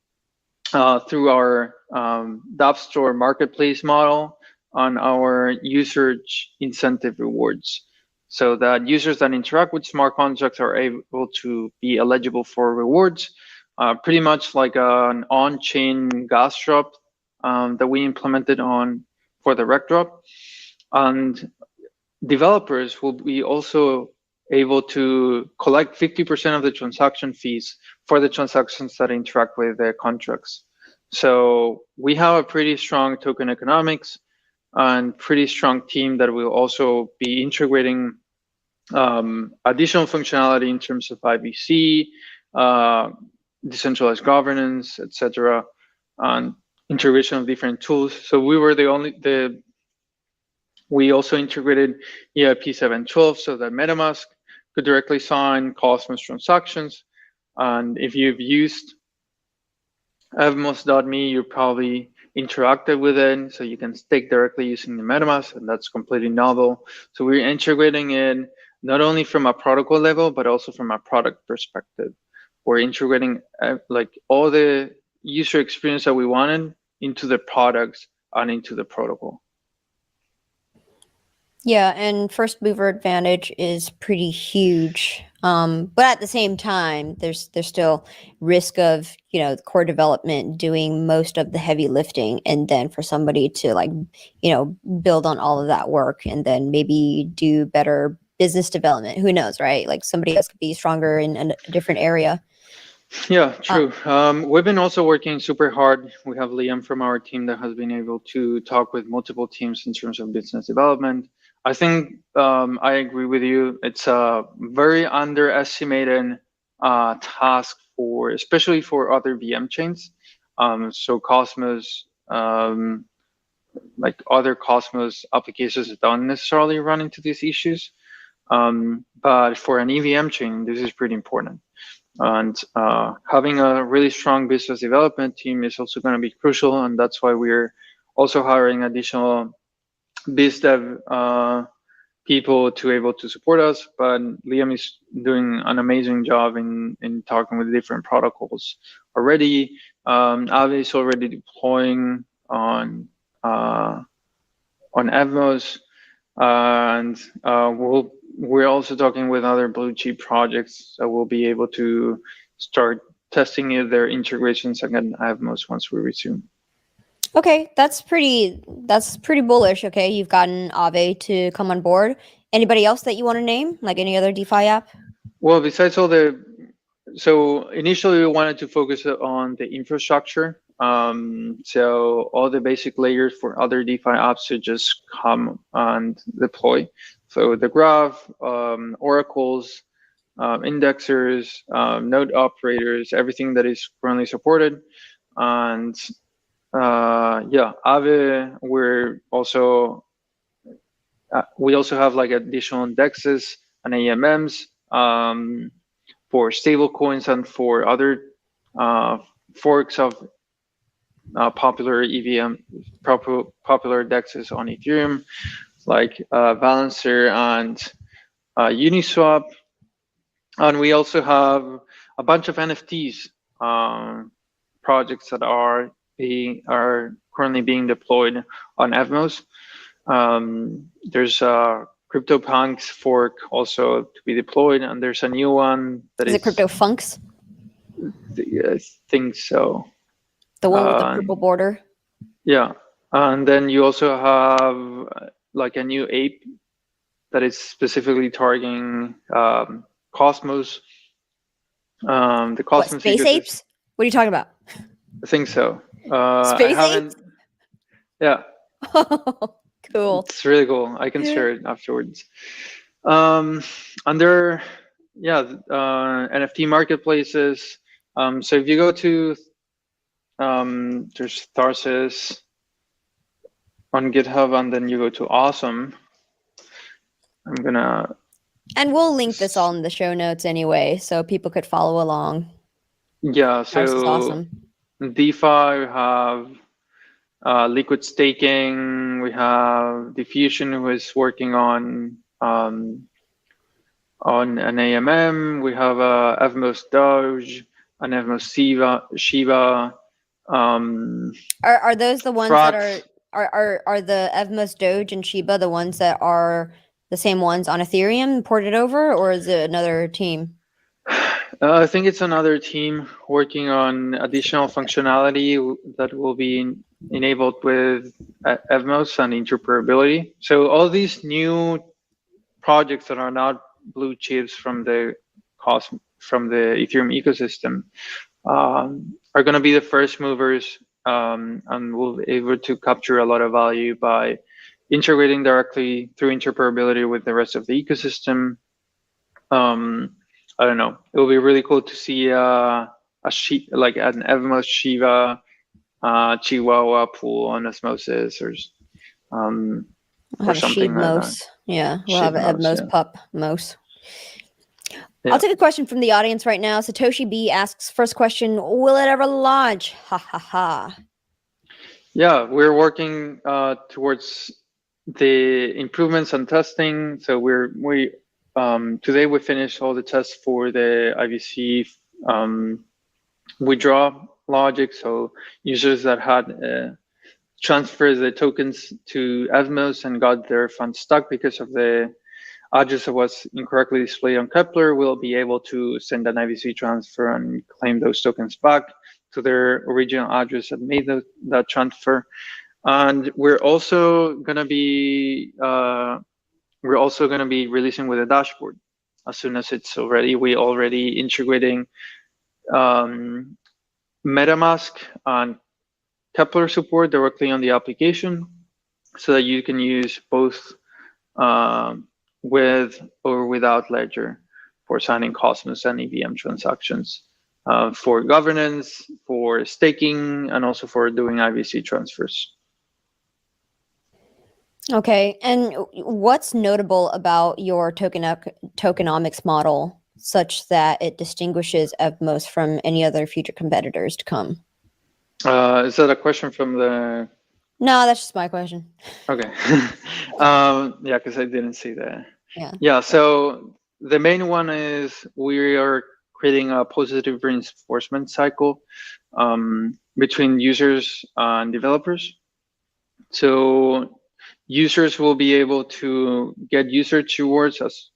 [SPEAKER 2] through our dApp Store marketplace model on our usage incentive rewards, so that users that interact with smart contracts are able to be eligible for rewards, pretty much like an on-chain gas drop that we implemented for the rec drop. And developers will be also able to collect 50% of the transaction fees for the transactions that interact with the contracts. So we have a pretty strong token economics and pretty strong team that will also be integrating additional functionality in terms of IBC, decentralized governance, etc., and integration of different tools. So we were we also integrated EIP 712 so that MetaMask could directly sign Cosmos transactions. And if you've used Evmos.me, you probably interacted with it, so you can stake directly using the MetaMask, and that's completely novel. So we're integrating it not only from a protocol level, but also from a product perspective. We're integrating like all the user experience that we wanted into the products and into the protocol.
[SPEAKER 1] Yeah, and first mover advantage is pretty huge. But at the same time, there's still risk of, the core development doing most of the heavy lifting, and then for somebody to build on all of that work and then maybe do better business development. Who knows, right? Like somebody else could be stronger in a different area.
[SPEAKER 2] Yeah, true. We've been also working super hard. We have Liam from our team that has been able to talk with multiple teams in terms of business development. I think I agree with you. It's a very underestimated task especially for other VM chains. So Cosmos, like other Cosmos applications don't necessarily run into these issues. But for an EVM chain, this is pretty important. And having a really strong business development team is also going to be crucial. And that's why we're also hiring additional biz dev people to able to support us. But Liam is doing an amazing job in talking with different protocols already. Avi is already deploying on Evmos, and we're also talking with other blue chip projects that will be able to start testing their integrations again Evmos once we resume.
[SPEAKER 1] Okay, that's pretty bullish. Okay, you've gotten Aave to come on board. Anybody else that you want to name, like any other DeFi app?
[SPEAKER 2] Well, besides so initially we wanted to focus on the infrastructure. So all the basic layers for other DeFi apps to just come and deploy. So the graph, oracles, indexers, node operators, everything that is currently supported. And yeah, Aave, we also have like additional indexes and AMMs for stable coins and for other forks of popular EVM, popular dexes on Ethereum, like Balancer and Uniswap. And we also have a bunch of NFTs projects that are currently being deployed on Evmos. There's CryptoPunks fork also to be deployed, and there's a new one that
[SPEAKER 1] Is it CryptoFunks?
[SPEAKER 2] I think so.
[SPEAKER 1] The one with the purple border?
[SPEAKER 2] Yeah. And then you also have like a new ape that is specifically targeting Cosmos. The Cosmos
[SPEAKER 1] Space
[SPEAKER 2] ecosystem.
[SPEAKER 1] apes? What are you talking about?
[SPEAKER 2] I think so.
[SPEAKER 1] Space
[SPEAKER 2] I haven't.
[SPEAKER 1] apes?
[SPEAKER 2] Yeah.
[SPEAKER 1] Cool.
[SPEAKER 2] It's really cool. I can share it afterwards. And there, NFT marketplaces. So if you go to, there's Tharsis on GitHub, and then you go to Awesome. I'm gonna.
[SPEAKER 1] And we'll link this all in the show notes anyway, so people could follow along.
[SPEAKER 2] Yeah, so
[SPEAKER 1] This is awesome.
[SPEAKER 2] DeFi, we have liquid staking. We have Diffusion, who is working on an AMM. We have Evmos Doge, an Evmos Shiba.
[SPEAKER 1] Are those the ones that are the Evmos Doge and Shiba the ones that are the same ones on Ethereum ported over, or is it another team?
[SPEAKER 2] I think it's another team working on additional functionality that will be enabled with Evmos and interoperability. So all these new projects that are not blue chips from the Ethereum ecosystem are going to be the first movers, and will be able to capture a lot of value by integrating directly through interoperability with the rest of the ecosystem. I don't know. It will be really cool to see like an Evmos Shiva Chihuahua pool on Osmosis, or something like that.
[SPEAKER 1] Yeah, we'll have an Evmos pup Mos.
[SPEAKER 2] Yeah.
[SPEAKER 1] I'll take a question from the audience right now. Satoshi B asks, first question, will it ever launch? Ha ha ha.
[SPEAKER 2] Yeah, we're working towards the improvements and testing. So we today we finished all the tests for the IBC withdraw logic. So users that had transferred the tokens to Evmos and got their funds stuck because of the address that was incorrectly displayed on Kepler will be able to send an IBC transfer and claim those tokens back to their original address that made that transfer. And we're also going to be releasing with a dashboard as soon as it's ready. We already integrating MetaMask and Kepler support directly on the application, so that you can use both with or without Ledger for signing Cosmos and EVM transactions, for governance, for staking, and also for doing IBC transfers.
[SPEAKER 1] Okay, and what's notable about your tokenomics model such that it distinguishes Evmos from any other future competitors to come?
[SPEAKER 2] Is that a question from the...
[SPEAKER 1] No, that's just my question.
[SPEAKER 2] Okay. Yeah, because I didn't see that. Yeah, so the main one is we are creating a positive reinforcement cycle between users and developers. So users will be able to get user rewards as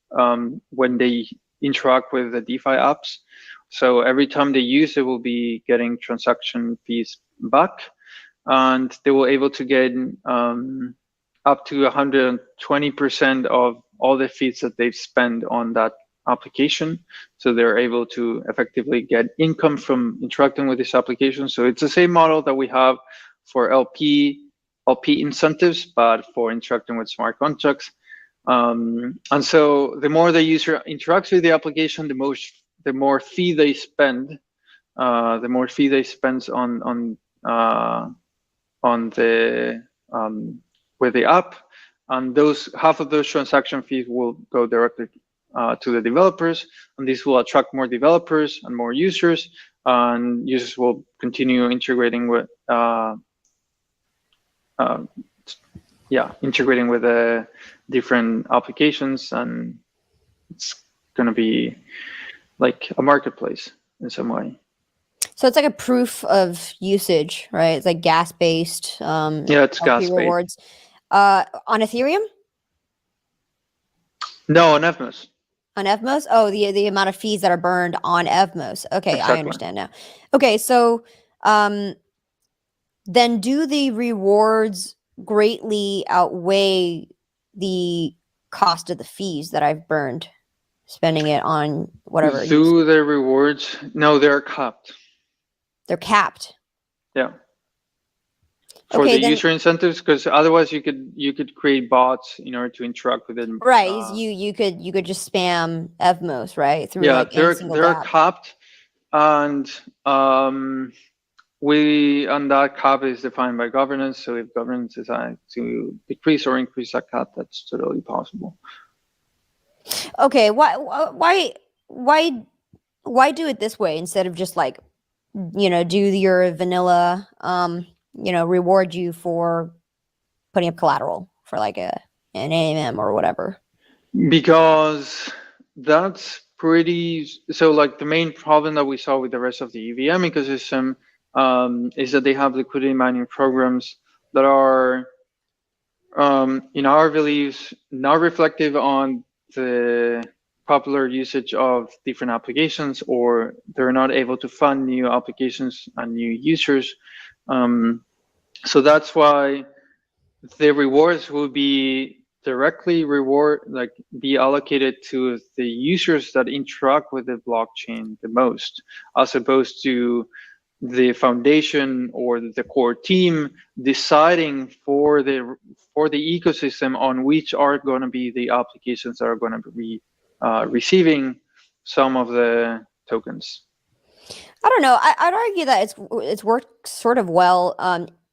[SPEAKER 2] when they interact with the DeFi apps. So every time they use, they will be getting transaction fees back, and they will able to get up to 120% of all the fees that they've spent on that application. So they're able to effectively get income from interacting with this application. So it's the same model that we have for LP incentives, but for interacting with smart contracts. And so the more the user interacts with the application, the more fee they spend, with the app, and half of those transaction fees will go directly to the developers, and this will attract more developers and more users, and users will continue integrating with the different applications, and it's going to be like a marketplace in some way.
[SPEAKER 1] So it's like a proof of usage, right? It's like gas-based.
[SPEAKER 2] Yeah, it's gas-based.
[SPEAKER 1] Rewards. On Ethereum?
[SPEAKER 2] No, on Evmos.
[SPEAKER 1] On Evmos? Oh, the amount of fees that are burned on Evmos. Okay,
[SPEAKER 2] Exactly.
[SPEAKER 1] I understand now. Okay, so then do the rewards greatly outweigh the cost of the fees that I've burned spending it on whatever?
[SPEAKER 2] Do the rewards? No, they're capped.
[SPEAKER 1] They're capped.
[SPEAKER 2] Yeah. For
[SPEAKER 1] Okay,
[SPEAKER 2] the
[SPEAKER 1] then
[SPEAKER 2] user incentives, because otherwise you could create bots in order to interact with it.
[SPEAKER 1] right, you could just spam Evmos, right? Through
[SPEAKER 2] Yeah,
[SPEAKER 1] like any single
[SPEAKER 2] they're
[SPEAKER 1] dApp.
[SPEAKER 2] capped, and and that cap is defined by governance. So if governance decides to decrease or increase that cap, that's totally possible.
[SPEAKER 1] Okay, why do it this way instead of just like, do your vanilla, reward you for putting up collateral for like an AMM or whatever?
[SPEAKER 2] Because that's pretty, so like the main problem that we saw with the rest of the EVM ecosystem is that they have liquidity mining programs that are, in our beliefs, not reflective on the popular usage of different applications, or they're not able to fund new applications and new users. So that's why the rewards will be directly be allocated to the users that interact with the blockchain the most, as opposed to the foundation or the core team deciding for the ecosystem on which are going to be the applications that are going to be receiving some of the tokens.
[SPEAKER 1] I don't know. I'd argue that it's worked sort of well,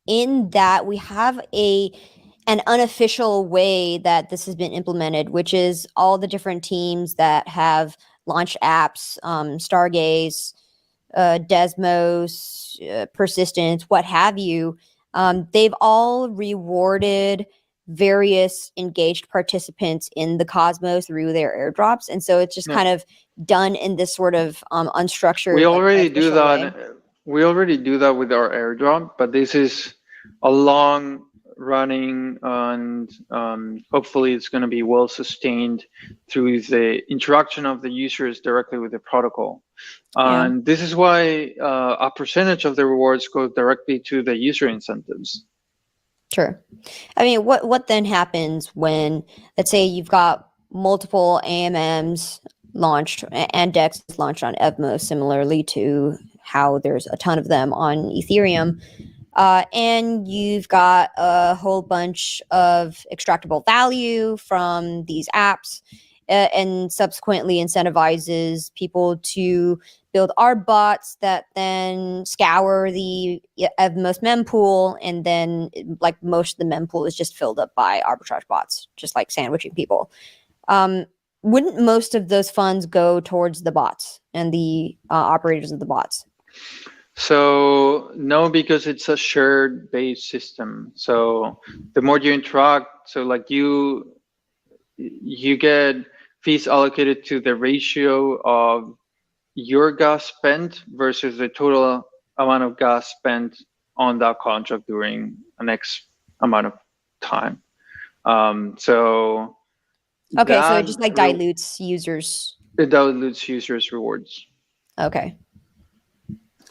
[SPEAKER 1] in that we have an unofficial way that this has been implemented, which is all the different teams that have launched apps, Stargaze, Desmos, Persistence, what have you. They've all rewarded various engaged participants in the Cosmos through their airdrops, and so it's just kind of done in this sort of unstructured.
[SPEAKER 2] We already do
[SPEAKER 1] that.
[SPEAKER 2] Way. We already do that with our airdrop, but this is a long running, and hopefully it's going to be well sustained through the interaction of the users directly with the protocol. And this is why a percentage of the rewards go directly to the user incentives.
[SPEAKER 1] Sure. I mean, what then happens when, let's say, you've got multiple AMMs launched and DEX launched on Evmos, similarly to how there's a ton of them on Ethereum, and you've got a whole bunch of extractable value from these apps, and subsequently incentivizes people to build ARB bots that then scour the Evmos mempool, and then like most of the mempool is just filled up by arbitrage bots, just like sandwiching people. Wouldn't most of those funds go towards the bots and the operators of the bots?
[SPEAKER 2] So no, because it's a shared based system. So the more you interact, so like you get fees allocated to the ratio of your gas spent versus the total amount of gas spent on that contract during the next amount of time. So
[SPEAKER 1] okay, so it just like dilutes users.
[SPEAKER 2] It dilutes users' rewards.
[SPEAKER 1] Okay.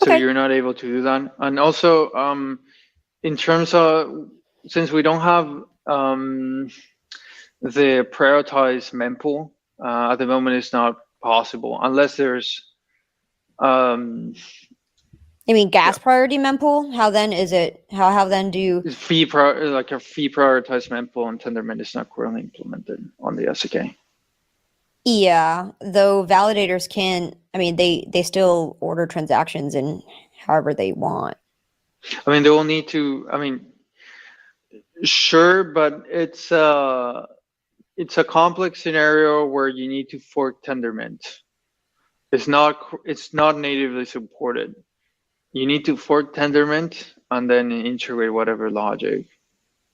[SPEAKER 2] So you're not able to do that. And also, in terms of, since we don't have the prioritized mempool, at the moment it's not possible unless there's
[SPEAKER 1] you mean gas priority mempool? How then is it? How then do you
[SPEAKER 2] a fee prioritized mempool on Tendermint is not currently implemented on the SDK.
[SPEAKER 1] Yeah, though validators can. I mean, they still order transactions in however they want.
[SPEAKER 2] I mean, they will need to. I mean, sure, but it's a complex scenario where you need to fork Tendermint. It's not natively supported. You need to fork Tendermint and then integrate whatever logic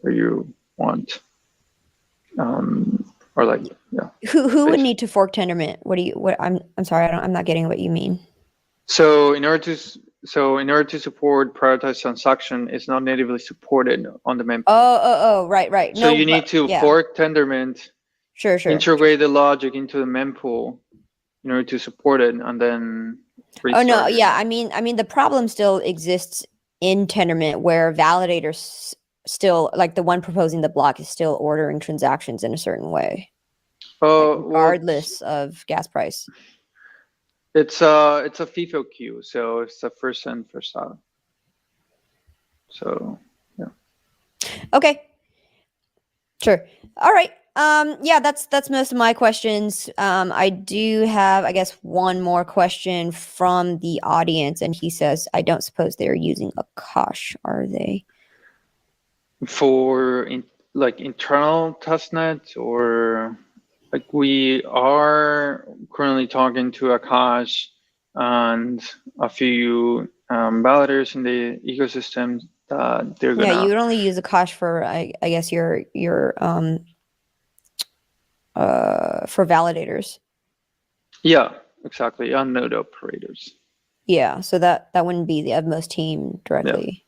[SPEAKER 2] you want. Or like, yeah.
[SPEAKER 1] Who would need to fork Tendermint? I'm sorry, I'm not getting what you mean.
[SPEAKER 2] So in order to support prioritized transaction, it's not natively supported on the mempool.
[SPEAKER 1] Oh, right.
[SPEAKER 2] So you need to fork Tendermint
[SPEAKER 1] Sure.
[SPEAKER 2] integrate the logic into the mempool in order to support it, and then restart.
[SPEAKER 1] Oh no, yeah. I mean, the problem still exists in Tendermint, where validators still, like the one proposing the block, is still ordering transactions in a certain way, regardless of gas price.
[SPEAKER 2] It's a FIFO queue, so it's a first in, first out. So yeah.
[SPEAKER 1] Okay. Sure. All right. Yeah, that's most of my questions. I do have, I guess, one more question from the audience, and he says, "I don't suppose they're using Akash, are they?"
[SPEAKER 2] For like internal testnet, or like we are currently talking to Akash and a few validators in the ecosystem that they're gonna.
[SPEAKER 1] Yeah, you would only use Akash for, I guess, your for validators.
[SPEAKER 2] Yeah, exactly. On node operators.
[SPEAKER 1] Yeah, so that wouldn't be the Evmos team directly.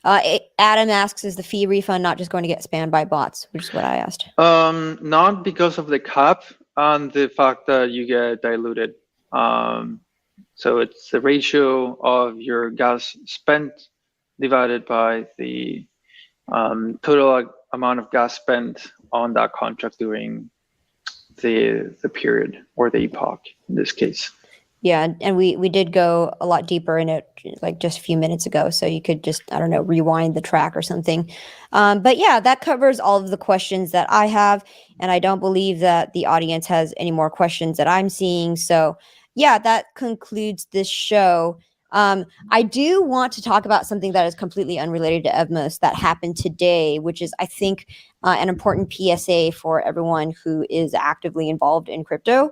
[SPEAKER 1] Yeah. Adam asks, is the fee refund not just going to get spammed by bots, which is what I asked?
[SPEAKER 2] Not because of the cap and the fact that you get diluted. So it's the ratio of your gas spent divided by the total amount of gas spent on that contract during the period, or the epoch in this case.
[SPEAKER 1] Yeah, and we did go a lot deeper in it like just a few minutes ago, so you could just, I don't know, rewind the track or something. But yeah, that covers all of the questions that I have, and I don't believe that the audience has any more questions that I'm seeing. So yeah, that concludes this show. I do want to talk about something that is completely unrelated to Evmos that happened today, which is, I think, an important PSA for everyone who is actively involved in crypto.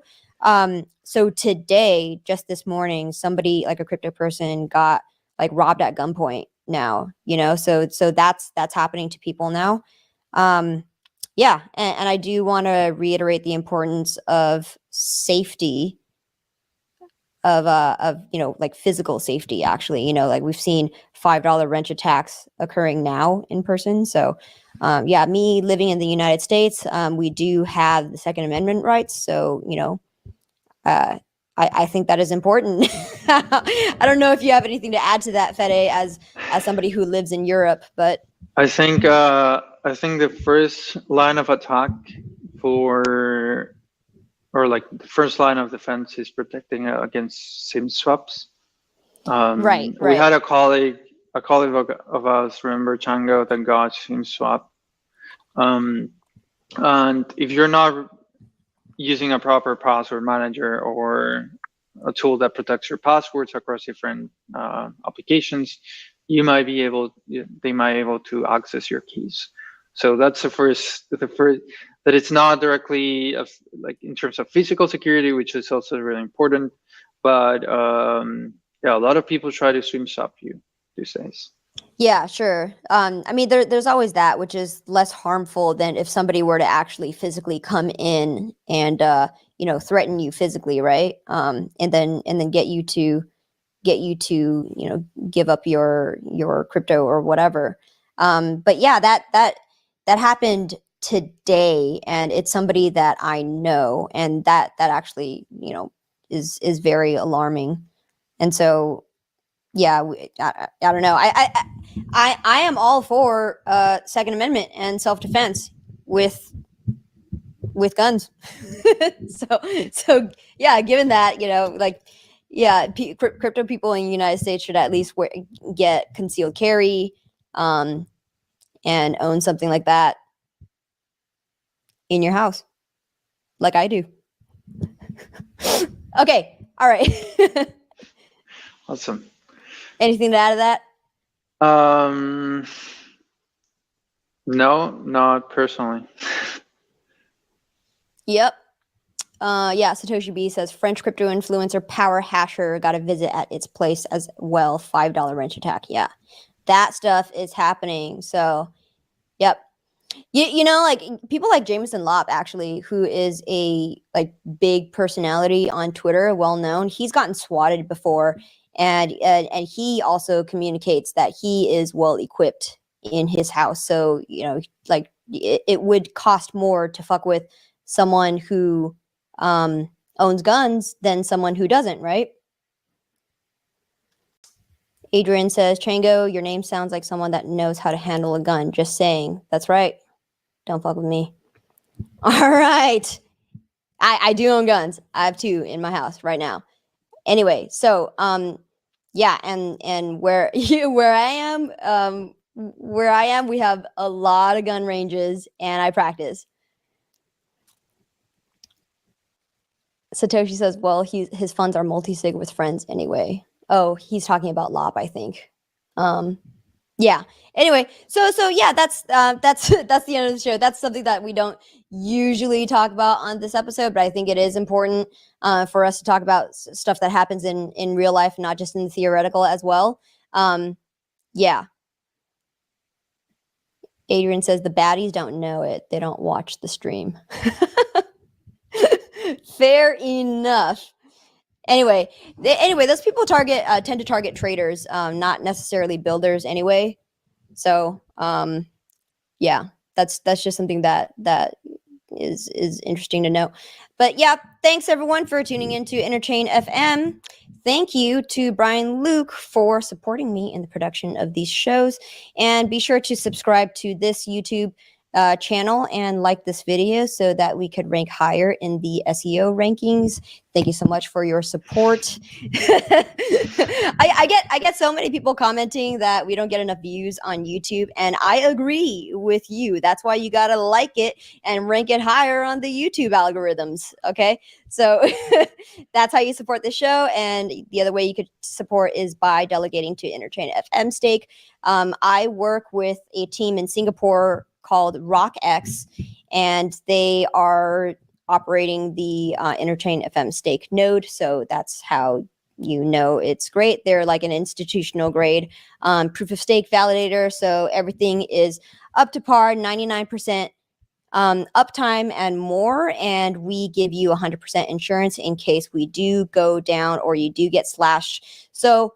[SPEAKER 1] So today, just this morning, somebody, like a crypto person, got like robbed at gunpoint now, so that's happening to people now. Yeah. And I do want to reiterate the importance of safety, of like physical safety, actually, like we've seen $5 wrench attacks occurring now in person. So yeah, me living in the United States, we do have the Second Amendment rights. So, I think that is important. I don't know if you have anything to add to that, Fede, as somebody who lives in Europe, but
[SPEAKER 2] I think the first line of attack or like the first line of defense is protecting against SIM swaps.
[SPEAKER 1] Right.
[SPEAKER 2] We had a colleague of us, remember Chjango, that got SIM swap. And if you're not using a proper password manager or a tool that protects your passwords across different applications, they might be able to access your keys. So that's the first that it's not directly like in terms of physical security, which is also really important. But yeah, a lot of people try to SIM swap you these days.
[SPEAKER 1] Yeah, sure. I mean, there's always that, which is less harmful than if somebody were to actually physically come in and threaten you physically, right? And then get you to give up your crypto or whatever. But yeah, that happened today, and it's somebody that I know, and that actually is very alarming. And so yeah, I don't know. I am all for Second Amendment and self-defense with guns. so yeah, given that, yeah, crypto people in the United States should at least get concealed carry, and own something like that in your house, like I do. Okay, all right.
[SPEAKER 2] Awesome.
[SPEAKER 1] Anything to add to that?
[SPEAKER 2] No, not personally.
[SPEAKER 1] Yep. Yeah, Satoshi B says French crypto influencer Power Hasher got a visit at its place as well. $5 wrench attack. Yeah, that stuff is happening. So, yep. Like people like Jameson Lopp, actually, who is a like big personality on Twitter, well known. He's gotten swatted before, and he also communicates that he is well equipped in his house. So like it would cost more to fuck with someone who owns guns than someone who doesn't, right? Adrian says, Chjango, your name sounds like someone that knows how to handle a gun. Just saying. That's right. Don't fuck with me. All right. I do own guns. I have 2 in my house right now. Anyway, so yeah, and where I am, we have a lot of gun ranges, and I practice. Satoshi says, well, his funds are multi-sig with friends anyway. Oh, he's talking about LOP, I think. Yeah. Anyway, so yeah, that's the end of the show. That's something that we don't usually talk about on this episode, but I think it is important for us to talk about stuff that happens in real life, not just in the theoretical as well. Yeah. Adrian says the baddies don't know it. They don't watch the stream. Fair enough. Anyway, those people tend to target traders, not necessarily builders anyway. So, yeah, that's just something that is interesting to know. But yeah, thanks everyone for tuning into Interchain FM. Thank you to Brian Luke for supporting me in the production of these shows. And be sure to subscribe to this YouTube channel and like this video so that we could rank higher in the SEO rankings. Thank you so much for your support. I get so many people commenting that we don't get enough views on YouTube, and I agree with you. That's why you gotta like it and rank it higher on the YouTube algorithms. Okay, so that's how you support the show. And the other way you could support is by delegating to Interchain FM stake. I work with a team in Singapore called RockX, and they are operating the Interchain FM stake node. So that's how you know it's great. They're like an institutional grade proof of stake validator. So everything is up to par, 99% uptime and more. And we give you 100% insurance in case we do go down or you do get slashed. So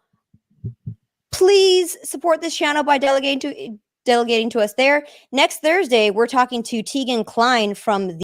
[SPEAKER 1] please support this channel by delegating to us there. Next Thursday, we're talking to Tegan Klein from the